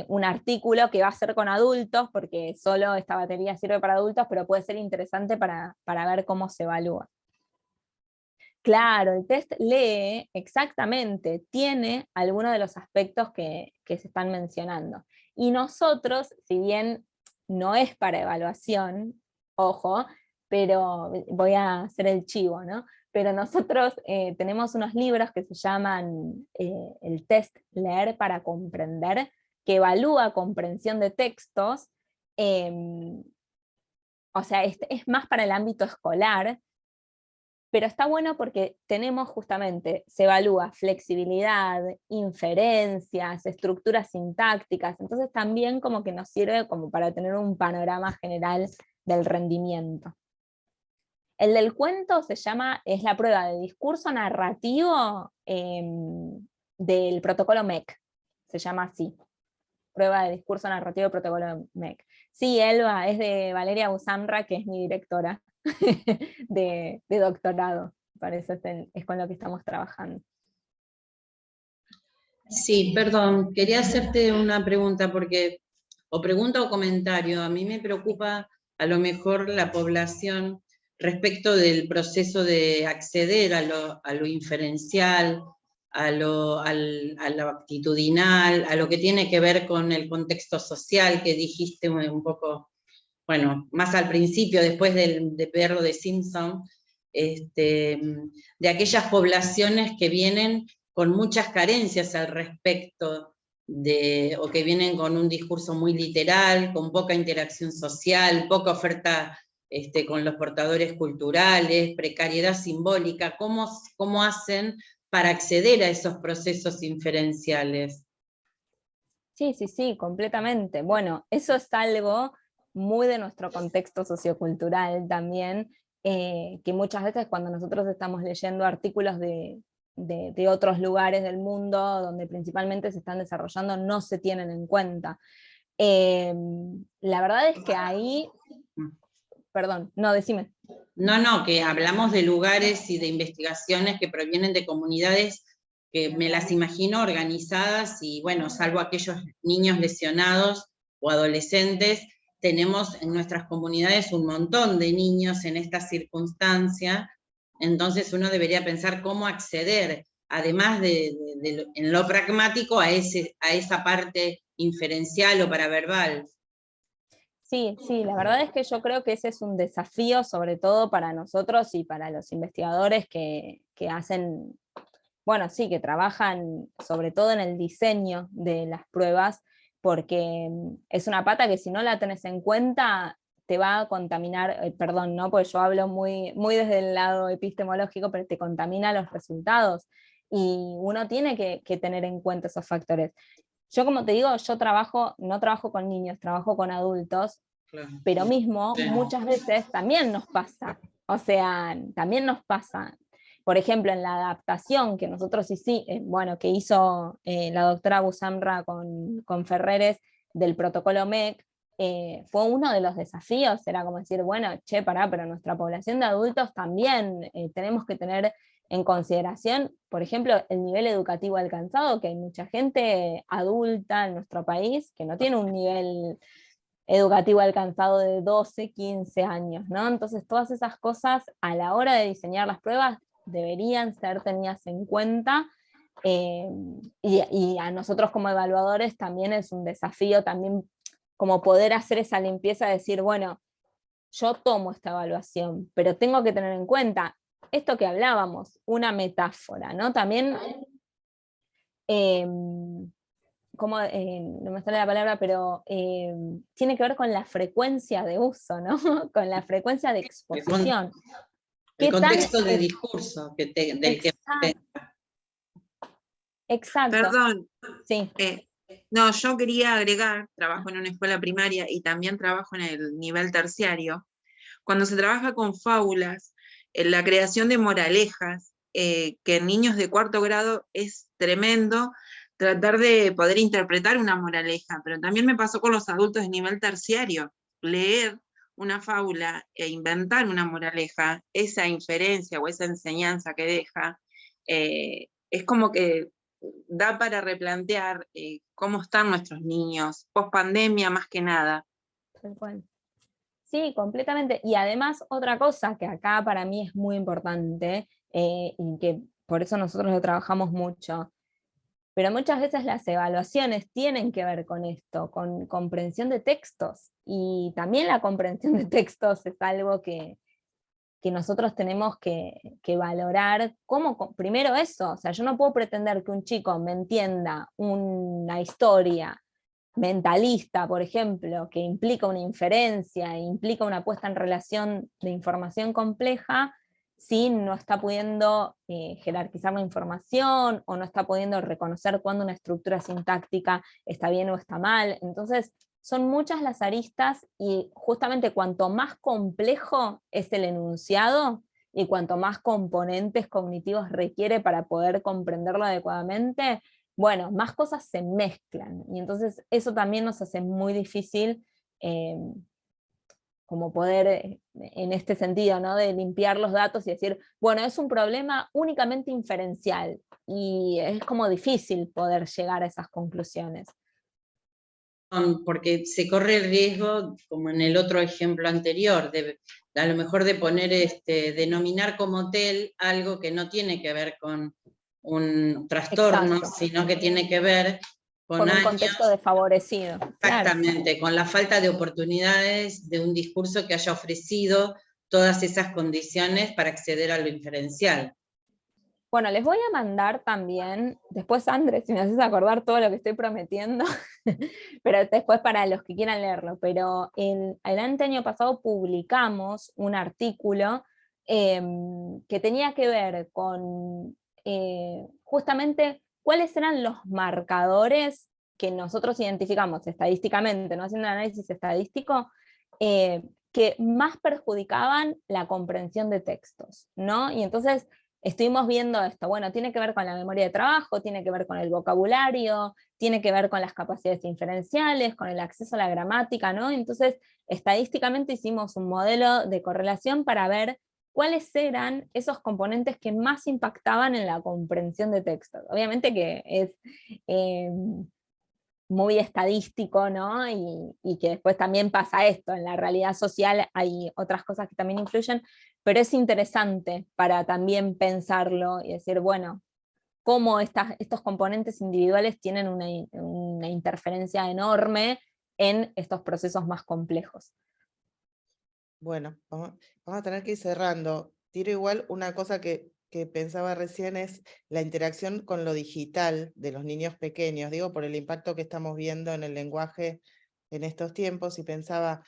un artículo que va a ser con adultos, porque solo esta batería sirve para adultos, pero puede ser interesante para ver cómo se evalúa. Claro, el test lee exactamente, tiene algunos de los aspectos que se están mencionando. Y nosotros, si bien no es para evaluación, ojo, pero voy a hacer el chivo, ¿no? Pero nosotros tenemos unos libros que se llaman el test Leer para Comprender, que evalúa comprensión de textos, o sea, es más para el ámbito escolar, pero está bueno porque tenemos justamente, se evalúa flexibilidad, inferencias, estructuras sintácticas, entonces también como que nos sirve como para tener un panorama general del rendimiento. El del cuento es la prueba de discurso narrativo del protocolo MEC, se llama así, prueba de discurso narrativo del protocolo MEC. Sí, Elba, es de Valeria Busamra, que es mi directora de doctorado, parece es con lo que estamos trabajando. Sí, perdón, quería hacerte una pregunta, o pregunta o comentario. A mí me preocupa a lo mejor la población respecto del proceso de acceder a lo inferencial, a lo actitudinal, a lo que tiene que ver con el contexto social que dijiste un poco, bueno, más al principio, después de verlo de Simpson, de aquellas poblaciones que vienen con muchas carencias al respecto, o que vienen con un discurso muy literal, con poca interacción social, poca oferta con los portadores culturales, precariedad simbólica. ¿Cómo hacen para acceder a esos procesos inferenciales? Sí, completamente. Bueno, eso es algo muy de nuestro contexto sociocultural también, que muchas veces cuando nosotros estamos leyendo artículos de otros lugares del mundo, donde principalmente se están desarrollando, no se tienen en cuenta. La verdad es que ahí... Perdón, no, decime. No, que hablamos de lugares y de investigaciones que provienen de comunidades que me las imagino organizadas y, bueno, salvo aquellos niños lesionados o adolescentes, tenemos en nuestras comunidades un montón de niños en esta circunstancia, entonces uno debería pensar cómo acceder, además en lo pragmático, a esa parte inferencial o paraverbal. Sí, la verdad es que yo creo que ese es un desafío, sobre todo para nosotros y para los investigadores que hacen, bueno, sí, que trabajan sobre todo en el diseño de las pruebas, porque es una pata que si no la tenés en cuenta te va a contaminar, perdón, ¿no? Porque yo hablo muy desde el lado epistemológico, pero te contamina los resultados, y uno tiene que tener en cuenta esos factores. Yo, como te digo, no trabajo con niños, trabajo con adultos, claro, pero mismo sí, muchas veces también nos pasa, o sea, también nos pasa. Por ejemplo, en la adaptación que nosotros que hizo la doctora Busamra con Ferreres del protocolo MEC, fue uno de los desafíos, era como decir, bueno, pero nuestra población de adultos también tenemos que tener en consideración, por ejemplo, el nivel educativo alcanzado, que hay mucha gente adulta en nuestro país que no tiene un nivel educativo alcanzado de 12, 15 años, ¿no? Entonces todas esas cosas a la hora de diseñar las pruebas deberían ser tenidas en cuenta, y a nosotros como evaluadores también es un desafío también como poder hacer esa limpieza, de decir, bueno, yo tomo esta evaluación, pero tengo que tener en cuenta esto que hablábamos, una metáfora, ¿no? También, no me sale la palabra, pero tiene que ver con la frecuencia de uso, ¿no? Con la frecuencia de exposición. El contexto de discurso del que... Exacto. Perdón, Sí. no, yo quería agregar, trabajo en una escuela primaria y también trabajo en el nivel terciario. Cuando se trabaja con fábulas, en la creación de moralejas, que en niños de 4º grado es tremendo tratar de poder interpretar una moraleja, pero también me pasó con los adultos de nivel terciario, leer una fábula e inventar una moraleja, esa inferencia o esa enseñanza que deja, es como que da para replantear cómo están nuestros niños, post pandemia más que nada. Tal cual. Sí, completamente. Y además otra cosa que acá para mí es muy importante, y que por eso nosotros lo trabajamos mucho, pero muchas veces las evaluaciones tienen que ver con esto, con comprensión de textos, y también la comprensión de textos es algo que nosotros tenemos que valorar. Primero eso, o sea, yo no puedo pretender que un chico me entienda una historia mentalista, por ejemplo, que implica una inferencia, implica una puesta en relación de información compleja, si no está pudiendo jerarquizar la información, o no está pudiendo reconocer cuándo una estructura sintáctica está bien o está mal. Entonces, son muchas las aristas, y justamente cuanto más complejo es el enunciado, y cuanto más componentes cognitivos requiere para poder comprenderlo adecuadamente, bueno, más cosas se mezclan, y entonces eso también nos hace muy difícil como poder, en este sentido, ¿no? De limpiar los datos y decir, bueno, es un problema únicamente inferencial, y es como difícil poder llegar a esas conclusiones. Porque se corre el riesgo, como en el otro ejemplo anterior, a lo mejor de poner, denominar como TEL algo que no tiene que ver con un trastorno, Exacto. sino que tiene que ver con un años, contexto desfavorecido. exactamente, con la falta de oportunidades de un discurso que haya ofrecido todas esas condiciones para acceder a lo inferencial. Bueno, les voy a mandar también, después Andrés, si me haces acordar todo lo que estoy prometiendo, pero después para los que quieran leerlo, pero el año pasado publicamos un artículo que tenía que ver con justamente cuáles eran los marcadores que nosotros identificamos estadísticamente, no haciendo un análisis estadístico, que más perjudicaban la comprensión de textos, ¿no? Y entonces estuvimos viendo esto, bueno, tiene que ver con la memoria de trabajo, tiene que ver con el vocabulario, tiene que ver con las capacidades inferenciales, con el acceso a la gramática, ¿no? Entonces, estadísticamente hicimos un modelo de correlación para ver cuáles eran esos componentes que más impactaban en la comprensión de textos. Obviamente que es muy estadístico, ¿no? Y que después también pasa esto, en la realidad social hay otras cosas que también influyen, pero es interesante para también pensarlo y decir, bueno, cómo estos componentes individuales tienen una interferencia enorme en estos procesos más complejos. Bueno, vamos a tener que ir cerrando. Tiro igual una cosa que pensaba recién, es la interacción con lo digital de los niños pequeños, digo, por el impacto que estamos viendo en el lenguaje en estos tiempos, y pensaba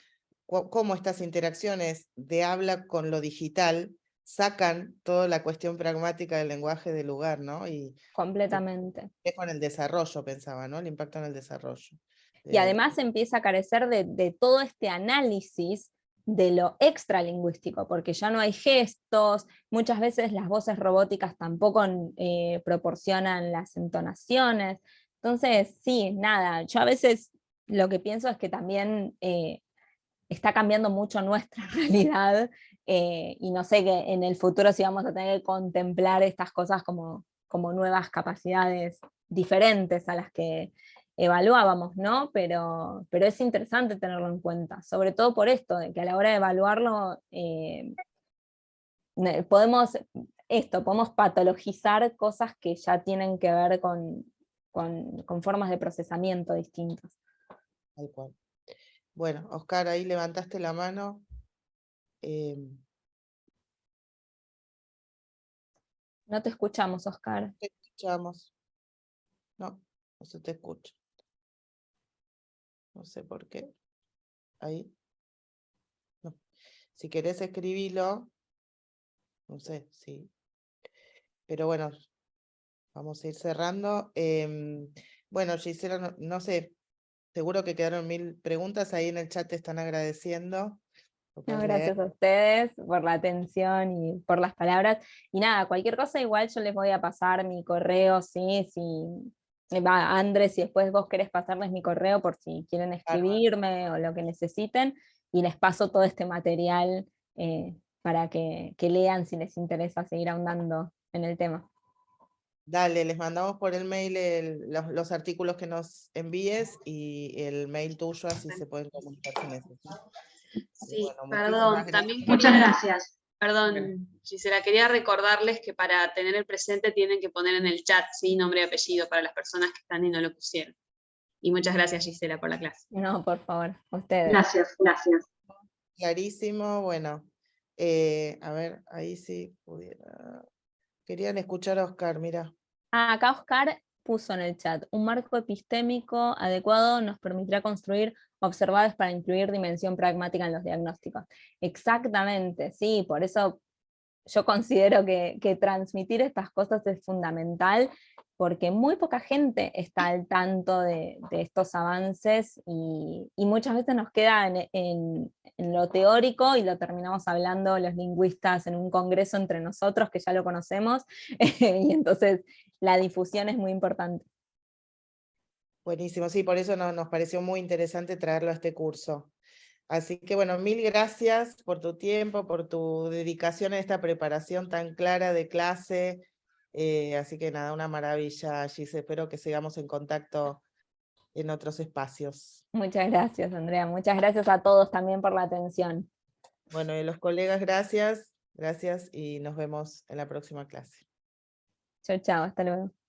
cómo estas interacciones de habla con lo digital sacan toda la cuestión pragmática del lenguaje del lugar, ¿no? Y completamente. es con el desarrollo, pensaba, ¿no? El impacto en el desarrollo. Y además empieza a carecer de todo este análisis de lo extralingüístico, porque ya no hay gestos, muchas veces las voces robóticas tampoco proporcionan las entonaciones. Entonces, sí, nada, yo a veces lo que pienso es que también está cambiando mucho nuestra realidad, y no sé que en el futuro si vamos a tener que contemplar estas cosas como nuevas capacidades diferentes a las que evaluábamos, ¿no? Pero es interesante tenerlo en cuenta, sobre todo por esto, de que a la hora de evaluarlo podemos patologizar cosas que ya tienen que ver con formas de procesamiento distintas. Tal cual. Bueno, Oscar, ahí levantaste la mano. No te escuchamos, Oscar. Te escuchamos. No, no se te escucha. No sé por qué. Ahí. No. Si querés escribilo. No sé, sí. Pero bueno, vamos a ir cerrando. Bueno, Gisela, no sé, seguro que quedaron 1000 preguntas. Ahí en el chat te están agradeciendo. Lo No, puedes gracias leer. a ustedes por la atención y por las palabras. Y nada, cualquier cosa igual yo les voy a pasar mi correo, ¿sí? Andrés, si después vos querés pasarles mi correo por si quieren escribirme o lo que necesiten, y les paso todo este material para que lean si les interesa seguir ahondando en el tema. Dale, les mandamos por el mail los artículos que nos envíes y el mail tuyo, así se pueden comunicar si necesitan. Sí, Bueno, perdón, muchísimas también gracias. Muchas gracias. Perdón, Gisela, quería recordarles que para tener el presente tienen que poner en el chat, sí, nombre y apellido para las personas que están y no lo pusieron. Y muchas gracias, Gisela, por la clase. No, por favor, ustedes. Gracias, gracias. Clarísimo, bueno. A ver, ahí sí pudiera. Querían escuchar a Oscar, mira. Acá Oscar puso en el chat, un marco epistémico adecuado nos permitirá construir observables para incluir dimensión pragmática en los diagnósticos. Exactamente, sí, por eso yo considero que transmitir estas cosas es fundamental, porque muy poca gente está al tanto de estos avances y muchas veces nos queda en lo teórico y lo terminamos hablando los lingüistas en un congreso entre nosotros que ya lo conocemos, y entonces la difusión es muy importante. Buenísimo, sí, por eso nos pareció muy interesante traerlo a este curso. Así que bueno, 1000 gracias por tu tiempo, por tu dedicación a esta preparación tan clara de clase. Así que nada, una maravilla, Gis. Espero que sigamos en contacto en otros espacios. Muchas gracias, Andrea. Muchas gracias a todos también por la atención. Bueno, y los colegas, gracias y nos vemos en la próxima clase. Chao, chao, hasta luego.